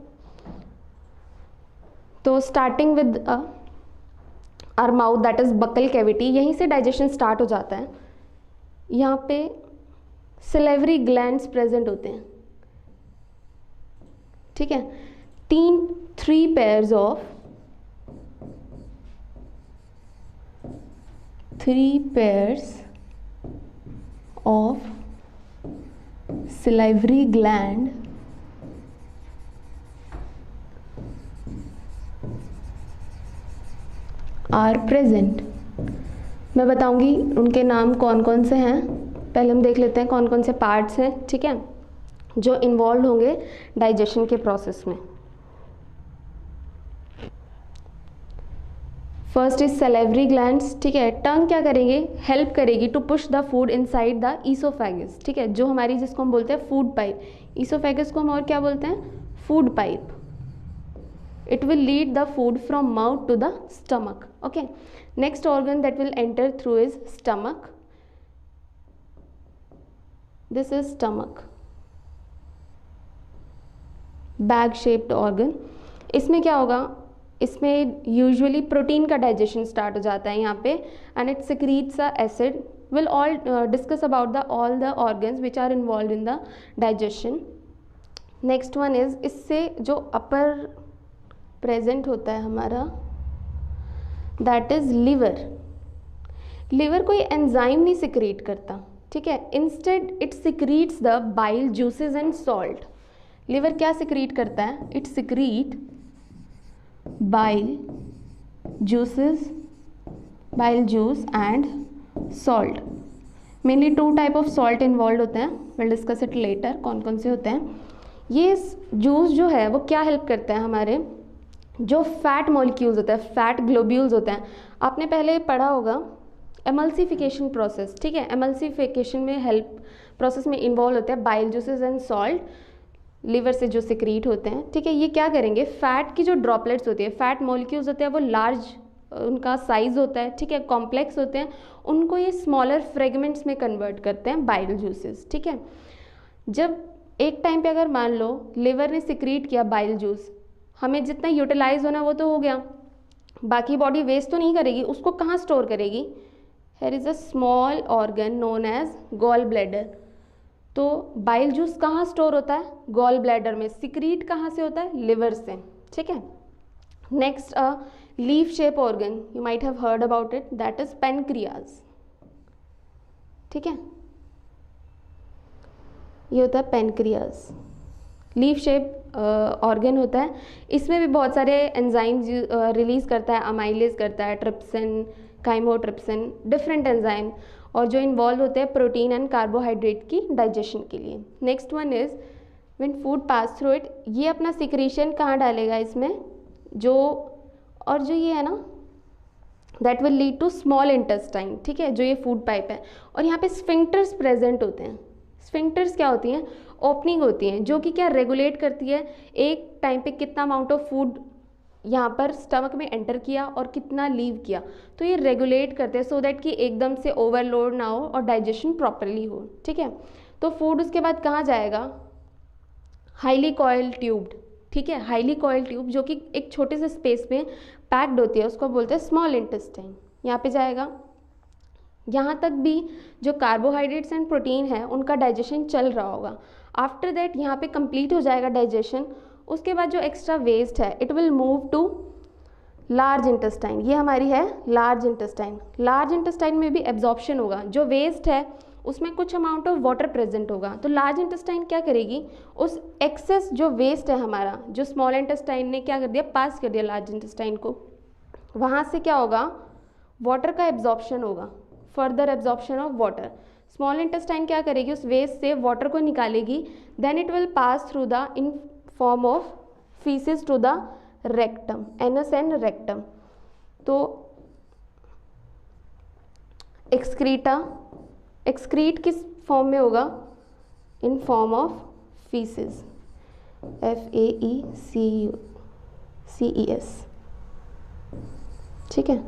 तो starting with our mouth, that is buccal cavity, यहीं से डाइजेशन स्टार्ट हो जाता है। यहाँ पे सिलेवरी ग्लैंड्स प्रेजेंट होते हैं, ठीक है। 3 pairs of 3 pairs of salivary gland are present। मैं बताऊंगी उनके नाम कौन कौन से हैं। पहले हम देख लेते हैं कौन कौन से पार्ट्स हैं, ठीक है, जो इन्वॉल्व होंगे डाइजेशन के प्रोसेस में। फर्स्ट इज सैलिवरी ग्लैंड्स, ठीक है। टंग क्या करेंगे? हेल्प करेगी to push the food inside the oesophagus, ठीक है, जो हमारी जिसको हम बोलते हैं फूड पाइप। ईसोफेगस को हम और क्या बोलते हैं? Food pipe. It will lead the food from mouth to the stomach, okay. Next organ that will enter through is stomach. This is stomach, bag shaped organ. इसमें क्या होगा? इसमें यूजुअली प्रोटीन का डाइजेशन स्टार्ट हो जाता है यहाँ पे, and it secretes a acid. Will all discuss about the all the organs which are involve in the digestion. Next one is, इससे जो अपर प्रेजेंट होता है हमारा, दैट इज लिवर। लिवर कोई एंजाइम नहीं सिक्रीट करता, ठीक है, instead it secretes the bile juices and salt. Liver क्या सिक्रीट करता है? It secrete bile juices, bile juice and salt. Mainly 2 type of salt involved होते हैं, we'll discuss it later कौन कौन से होते हैं। ये जूस जो है वो क्या हेल्प करता है? हमारे जो फैट मॉलिक्यूल्स होता है, फैट ग्लोब्यूल्स होते हैं, आपने पहले पढ़ा होगा एमल्सिफिकेशन प्रोसेस, ठीक है। एमल्सिफिकेशन में हेल्प प्रोसेस में इन्वॉल्व होते हैं bile juices and salt, liver से जो सिक्रीट होते हैं, ठीक है। ये क्या करेंगे? फैट की जो ड्रॉपलेट्स होती है, फैट मॉलिक्यूल्स होते हैं, वो लार्ज उनका साइज होता है, ठीक है, कॉम्प्लेक्स होते हैं, उनको ये स्मॉलर फ्रेगमेंट्स में कन्वर्ट करते हैं बाइल जूसेस, ठीक है। जब एक टाइम पे अगर मान लो लिवर ने सिक्रीट किया बाइल जूस, हमें जितना यूटिलाइज होना वो तो हो गया, बाकी बॉडी वेस्ट तो नहीं करेगी, उसको कहाँ स्टोर करेगी? Here is a small organ known as gall bladder. तो बाइल जूस कहाँ स्टोर होता है? गॉल ब्लैडर में। सिक्रीट कहाँ से होता है? लिवर से। ठीक है। Next a leaf shape organ, you might have heard about it, that is pancreas. ठीक है, ये होता है पेनक्रियाज, लीफ शेप ऑर्गन होता है। इसमें भी बहुत सारे एंजाइम्स रिलीज करता है, अमाइलेज करता है, ट्रिप्सिन, काइमोट्रिप्सिन, डिफरेंट एंजाइम, और जो इन्वॉल्व होते हैं प्रोटीन एंड कार्बोहाइड्रेट की डाइजेशन के लिए। Next one is when food pass through it, ये अपना सिक्रीशन कहाँ डालेगा इसमें, जो और जो ये है ना, that will lead to small intestine. ठीक है, जो ये फूड पाइप है, और यहाँ पे स्फिंक्टर्स प्रेजेंट होते हैं। स्फिंक्टर्स क्या होती हैं? ओपनिंग होती हैं, जो कि क्या रेगुलेट करती है एक टाइम पे कितना अमाउंट ऑफ फूड यहाँ पर स्टमक में एंटर किया और कितना लीव किया। तो ये रेगुलेट करते हैं सो दैट कि एकदम से ओवरलोड ना हो और डाइजेशन प्रॉपरली हो। ठीक है, तो फूड उसके बाद कहाँ जाएगा? Highly coiled tubed. ठीक है, हाईली कॉइल्ड ट्यूब जो कि एक छोटे से स्पेस में पैक्ड होती है, उसको बोलते हैं स्मॉल इंटेस्टाइन। यहाँ पे जाएगा, यहाँ तक भी जो कार्बोहाइड्रेट्स एंड प्रोटीन है उनका डाइजेशन चल रहा होगा। आफ्टर दैट यहाँ पे कंप्लीट हो जाएगा डाइजेशन। उसके बाद जो एक्स्ट्रा वेस्ट है it will move to large intestine. ये हमारी है लार्ज इंटेस्टाइन। लार्ज इंटेस्टाइन में भी एब्जॉर्प्शन होगा, जो वेस्ट है उसमें कुछ अमाउंट ऑफ वाटर प्रेजेंट होगा। तो लार्ज इंटेस्टाइन क्या करेगी? उस एक्सेस जो वेस्ट है हमारा, जो स्मॉल इंटेस्टाइन ने क्या कर दिया, पास कर दिया लार्ज इंटेस्टाइन को, वहाँ से क्या होगा? वाटर का एब्जॉर्प्शन होगा, further absorption of water. Small intestine क्या करेगी? उस वेस्ट से वाटर को निकालेगी, then it will pass through the in form of faeces to the rectum, anus and rectum. तो एक्सक्रीटा, एक्सक्रीट किस फॉर्म में होगा? In form of faeces, FAECES। ठीक है,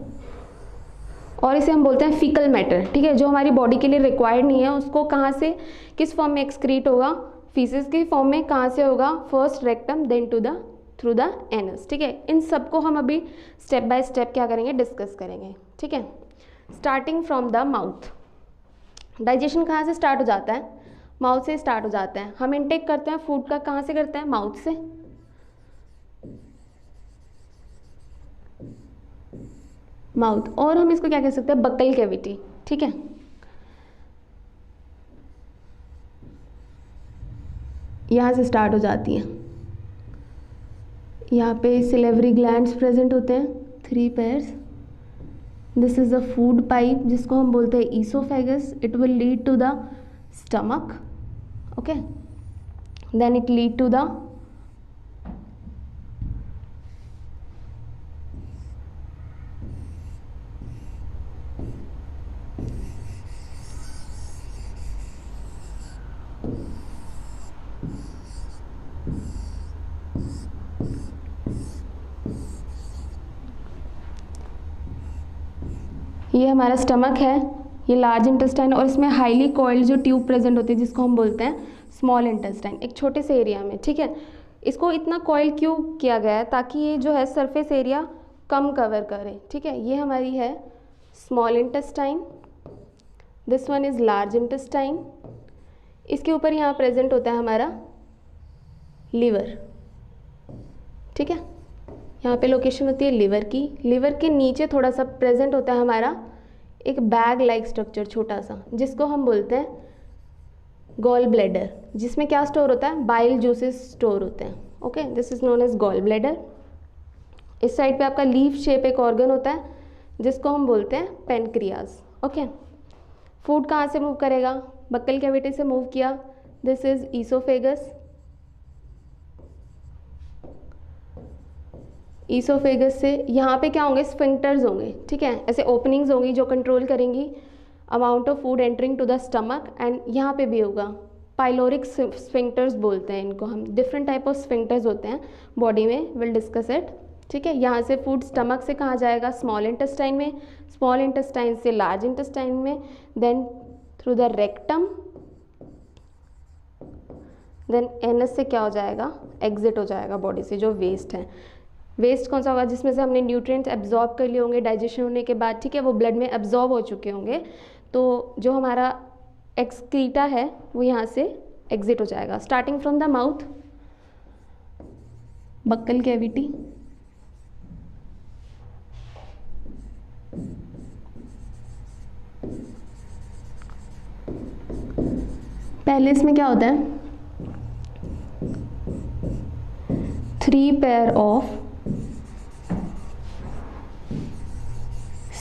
और इसे हम बोलते हैं फीकल मैटर। ठीक है, जो हमारी बॉडी के लिए रिक्वायर्ड नहीं है उसको कहाँ से, किस फॉर्म में एक्सक्रीट होगा? फीसेस के फॉर्म में। कहाँ से होगा? First rectum, then to the through the anus. ठीक है, इन सबको हम अभी स्टेप बाय स्टेप क्या करेंगे, डिस्कस करेंगे। ठीक है, starting from the mouth. Digestion कहाँ से स्टार्ट हो जाता है? माउथ से स्टार्ट हो जाता है। हम इनटेक करते हैं फूड का, कहाँ से करते हैं? माउथ से। माउथ, और हम इसको क्या कह सकते हैं? Buccal cavity. ठीक है, यहाँ से स्टार्ट हो जाती है। यहाँ पे सिलेवरी ग्लैंड्स प्रेजेंट होते हैं, 3 pairs. This is a food pipe जिसको हम बोलते हैं oesophagus. It will lead to the stomach, okay, then it lead to the ये हमारा स्टमक है, ये लार्ज इंटेस्टाइन, और इसमें हाईली कॉइल्ड जो ट्यूब प्रेजेंट होती है जिसको हम बोलते हैं स्मॉल इंटेस्टाइन, एक छोटे से एरिया में। ठीक है, इसको इतना कॉइल क्यों किया गया है? ताकि ये जो है सरफेस एरिया कम कवर करे। ठीक है, ये हमारी है small intestine, this one is large intestine. इसके ऊपर यहाँ प्रेजेंट होता है हमारा लीवर। ठीक है, यहाँ पे लोकेशन होती है लिवर की। लिवर के नीचे थोड़ा सा प्रेजेंट होता है हमारा एक बैग लाइक स्ट्रक्चर छोटा सा, जिसको हम बोलते हैं गॉल ब्लैडर, जिसमें क्या स्टोर होता है? बाइल जूसेस स्टोर होते हैं। Okay, this is known as gall bladder. इस साइड पे आपका लीफ शेप एक ऑर्गन होता है जिसको हम बोलते हैं पेनक्रियाज। ओके, फूड कहाँ से मूव करेगा? बक्कल कैविटी से मूव किया, दिस इज ईसोफेगस। ईसोफेगस से यहाँ पे क्या होंगे? स्फिंक्टर्स होंगे। ठीक है, ऐसे ओपनिंग्स होंगी जो कंट्रोल करेंगी amount of food entering to the stomach. And यहाँ पे भी होगा पाइलोरिक स्फिंक्टर्स बोलते हैं इनको हम। डिफरेंट टाइप ऑफ स्फिंक्टर्स होते हैं बॉडी में, विल डिस्कस इट। ठीक है, यहाँ से फूड स्टमक से कहाँ जाएगा? स्मॉल इंटेस्टाइन में, स्मॉल इंटेस्टाइन से लार्ज इंटेस्टाइन में, then through the rectum, then NH से क्या हो जाएगा, एग्जिट हो जाएगा बॉडी से, जो वेस्ट है। वेस्ट कौन सा होगा, जिसमें से हमने न्यूट्रिएंट्स एब्जॉर्ब कर लिए होंगे डाइजेशन होने के बाद, ठीक है, वो ब्लड में एब्जॉर्ब हो चुके होंगे, तो जो हमारा एक्सक्रीटा है वो यहाँ से एग्जिट हो जाएगा, starting from the mouth, buccal cavity, पहले इसमें क्या होता है, 3 pair of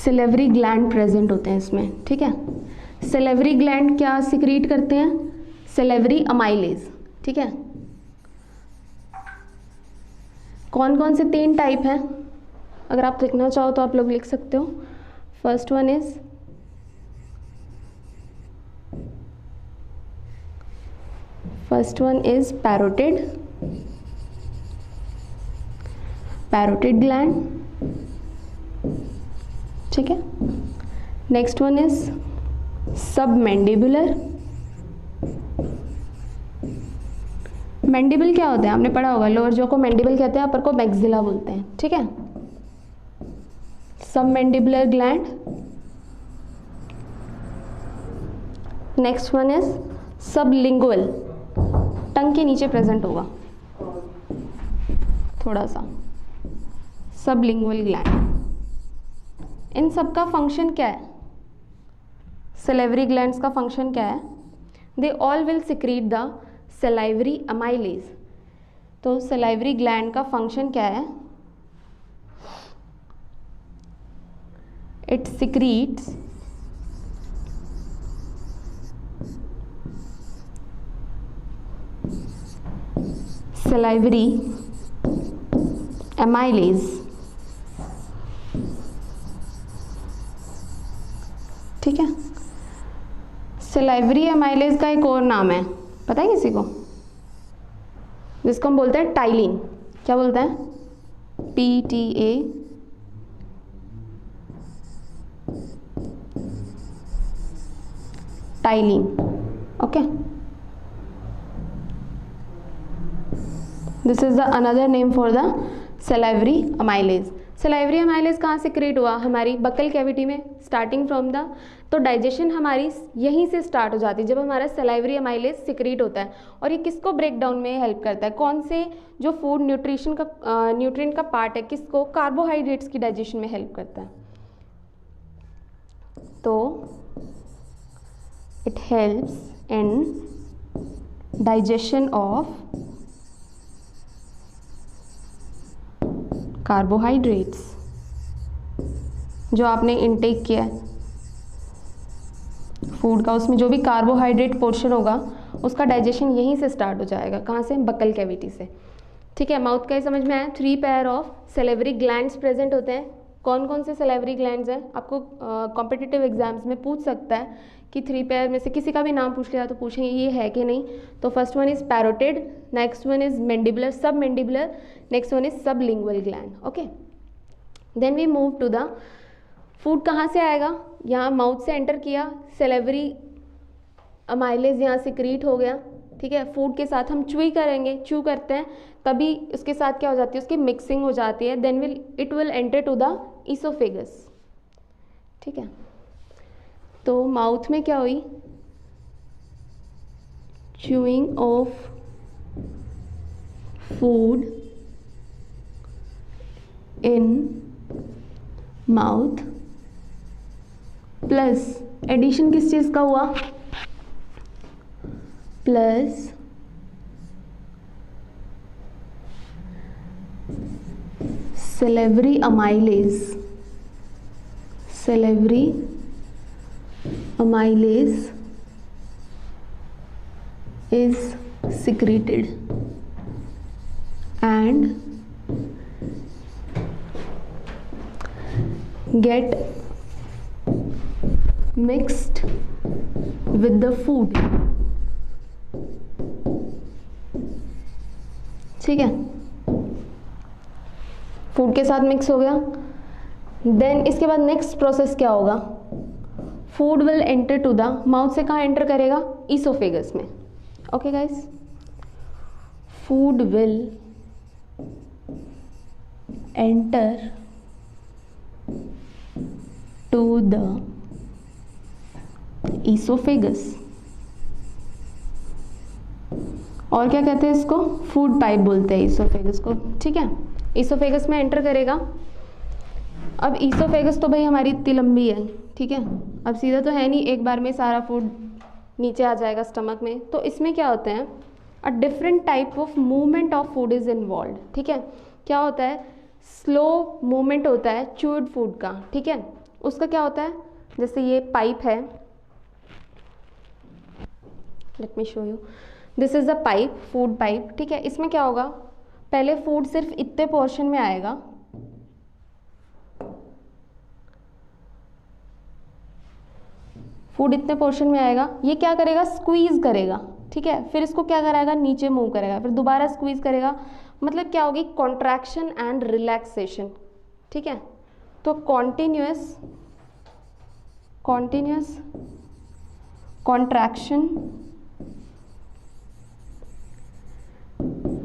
salivary gland present होते हैं इसमें, ठीक है। सिलेवरी ग्लैंड क्या सिक्रीट करते हैं, सिलेवरी अमाइलेज, ठीक है। कौन कौन से 3 टाइप हैं, अगर आप लिखना चाहो तो आप लोग लिख सकते हो। First one is parotid gland, ठीक है। Next one is submandibular. Mandible क्या होता है, आपने पढ़ा होगा, लोअर जॉ को मैंडिबल कहते हैं, अपर को मैक्सिला बोलते हैं, ठीक है। Submandibular gland. Next one is sublingual, tongue के नीचे प्रेजेंट होगा थोड़ा सा, सबलिंगुअल ग्लैंड। इन सब का फंक्शन क्या है, सलेवरी ग्लैंड्स का फंक्शन क्या है, they all will secrete the salivary amylase. तो सलाइवरी ग्लैंड का फंक्शन क्या है, इट सिक्रीट्स सलाइवरी अमाइलेज, ठीक है। सलाइवरी अमाइलेज का एक और नाम है, पता है किसी को, जिसको हम बोलते हैं टाइलिन। क्या बोलते हैं, PTA, ptyalin, okay. This is the another name for the salivary amylase. Salivary amylase कहाँ से क्रिएट हुआ, हमारी बक्कल कैविटी में, स्टार्टिंग फ्रॉम द, तो डाइजेशन हमारी यहीं से स्टार्ट हो जाती है जब हमारा सलाइवरी अमाइलेज सिक्रीट होता है। और ये किसको ब्रेक डाउन में हेल्प करता है, कौन से जो फूड न्यूट्रिशन का न्यूट्रिएंट का पार्ट है, किसको, कार्बोहाइड्रेट्स की डाइजेशन में हेल्प करता है। तो it helps in digestion of carbohydrates, जो आपने इनटेक किया है फूड का, उसमें जो भी कार्बोहाइड्रेट पोर्शन होगा उसका डाइजेशन यहीं से स्टार्ट हो जाएगा, कहाँ से, बक्कल कैविटी से, ठीक है। माउथ का ही समझ में आया। 3 pair of salivary glands present होते हैं। कौन कौन से सलेवरी ग्लैंड्स हैं, आपको कॉम्पिटिटिव एग्जाम्स में पूछ सकता है कि 3 पेयर में से किसी का भी नाम पूछ लिया तो पूछेंगे ये है कि नहीं। तो first one is parotid, next one is mandibular, submandibular, next one is sublingual gland, okay. Then we move to the food, कहाँ से आएगा, यहाँ माउथ से एंटर किया, सलेवरी अमाइलेज यहाँ सिक्रीट हो गया, ठीक है। फूड के साथ हम च्यू करेंगे, च्यू करते हैं तभी उसके साथ क्या हो जाती है, उसकी मिक्सिंग हो जाती है, then it will enter to the oesophagus, ठीक है। तो माउथ में क्या हुई, chewing of food in mouth, plus addition किस चीज़ का हुआ, plus salivary amylase, salivary amylase is secreted and get mixed with the food, ठीक है। फूड के साथ मिक्स हो गया, देन इसके बाद नेक्स्ट प्रोसेस क्या होगा, food will enter to the mouth से कहाँ एंटर करेगा, ईसोफेगस में, okay guys. food will enter to the esophagus. और क्या कहते हैं इसको? फूड पाइप बोलते हैं ईसोफेगस को, ठीक है। ईसोफेगस में एंटर करेगा। अब ईसोफेगस तो भाई हमारी इतनी लंबी है, ठीक है, अब सीधा तो है नहीं एक बार में सारा फूड नीचे आ जाएगा स्टमक में। तो इसमें क्या होते हैं, a different type of movement of food is involve, ठीक है। क्या होता है, स्लो मूवमेंट होता है च्यूड फूड का, ठीक है। उसका क्या होता है, जैसे ये पाइप है, let me show you, this is a pipe, food pipe, ठीक है। इसमें क्या होगा, पहले फूड सिर्फ इतने पोर्शन में आएगा, फूड इतने पोर्शन में आएगा, ये क्या करेगा, स्क्वीज करेगा, ठीक है। फिर इसको क्या कराएगा, नीचे मूव करेगा, फिर दोबारा स्क्वीज करेगा, मतलब क्या होगी, कॉन्ट्रैक्शन एंड रिलैक्सेशन, ठीक है। तो continuous contraction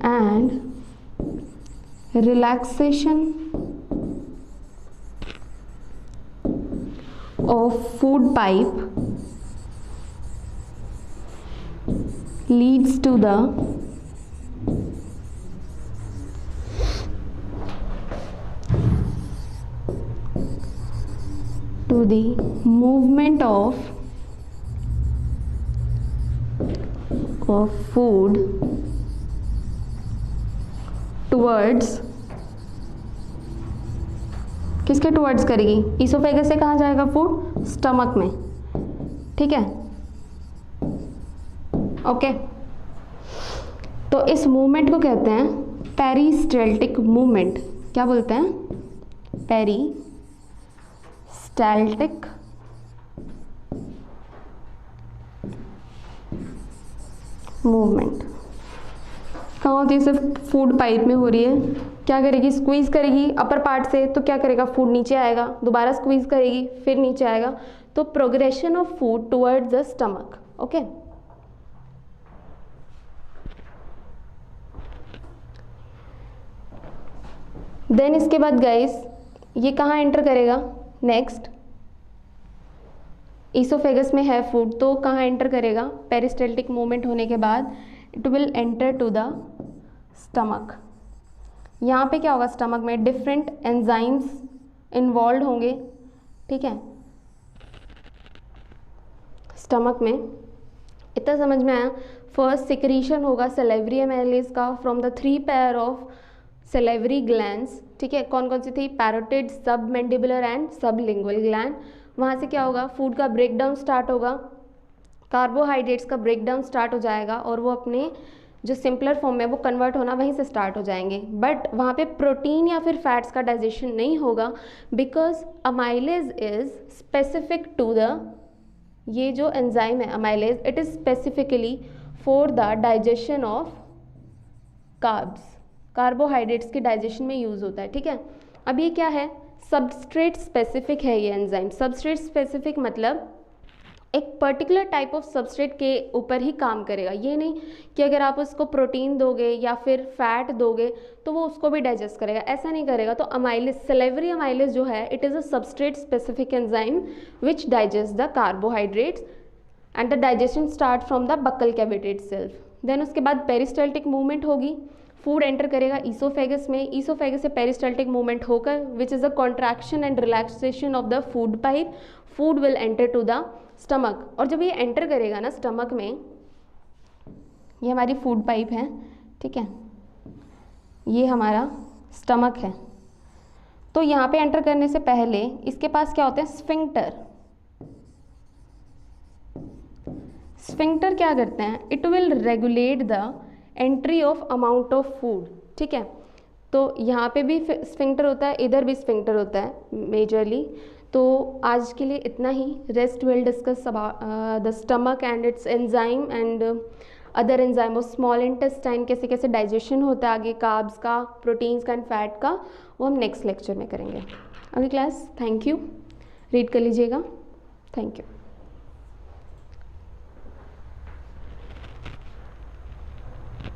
and relaxation of food pipe leads to the movement of food towards, किसके टुवर्ड्स करेगी, ईसोफेगस से कहाँ जाएगा फूड, स्टमक में, ठीक है, ओके। तो इस मूवमेंट को कहते हैं पेरिस्टाल्टिक मूवमेंट। क्या बोलते हैं, पेरिस्टाल्टिक मूवमेंट। कहाँ होती है, सिर्फ फूड पाइप में हो रही है। क्या करेगी, स्क्वीज करेगी अपर पार्ट से, तो क्या करेगा, फूड नीचे आएगा, दोबारा स्क्वीज करेगी, फिर नीचे आएगा, तो progression of food towards the stomach, okay. Then इसके बाद गाइस ये कहाँ एंटर करेगा, नेक्स्ट ईसोफेगस में है फूड, तो कहाँ एंटर करेगा, पेरिस्टाल्टिक मूवमेंट होने के बाद it will enter to the stomach. यहाँ पे क्या होगा, स्टमक में डिफरेंट एंजाइम्स इन्वॉल्व होंगे, ठीक है। स्टमक में इतना समझ में आया। फर्स्ट सिक्रीशन होगा सलेवरी एमाइलेज का from the 3 pair of salivary glands, ठीक है। कौन कौन सी थी, पैरोटिड, सब मैंडिबुलर एंड सब लिंगुअल ग्लैंड। वहाँ से क्या होगा, फूड का ब्रेक डाउन स्टार्ट होगा, कार्बोहाइड्रेट्स का ब्रेक डाउन स्टार्ट हो जाएगा और वो अपने जो सिंपलर फॉर्म में वो कन्वर्ट होना वहीं से स्टार्ट हो जाएंगे। बट वहाँ पे प्रोटीन या फिर फैट्स का डाइजेशन नहीं होगा, because amylase is specific to the, ये जो एंजाइम है amylase, it is specifically for the digestion of carbs, carbohydrates के डाइजेशन में यूज़ होता है, ठीक है। अब ये क्या है, सबस्ट्रेट स्पेसिफिक है ये एंजाइम। सबस्ट्रेट स्पेसिफिक मतलब एक पर्टिकुलर टाइप ऑफ सबस्ट्रेट के ऊपर ही काम करेगा। ये नहीं कि अगर आप उसको प्रोटीन दोगे या फिर फैट दोगे तो वो उसको भी डाइजेस्ट करेगा, ऐसा नहीं करेगा। तो अमाइलेज, सलेवरी अमाइलेज जो है, it is a substrate specific enzyme which digest the carbohydrates and the digestion start from the buccal cavity itself. देन उसके बाद पेरिस्टाल्टिक मूवमेंट होगी, फूड एंटर करेगा ईसोफेगस में, ईसोफेगस से पेरिस्टाल्टिक मूवमेंट होकर which is a contraction and relaxation of the food pipe, food will enter to the stomach. और जब ये एंटर करेगा ना स्टमक में, ये हमारी फूड पाइप है, ठीक है, ये हमारा स्टमक है। तो यहाँ पे एंटर करने से पहले इसके पास क्या होते हैं, स्फिंक्टर। स्फिंक्टर क्या करते हैं, it will regulate the entry of amount of food, ठीक है। तो यहाँ पे भी स्फिंक्टर होता है, इधर भी स्फिंक्टर होता है मेजरली। तो आज के लिए इतना ही। Rest will discuss the stomach and its enzyme and other enzyme of small intestine, कैसे कैसे डाइजेशन होता है आगे कार्ब्स का, प्रोटीन्स का एंड फैट का, वो हम नेक्स्ट लेक्चर में करेंगे। अगली क्लास, थैंक यू, रीड कर लीजिएगा, थैंक यू।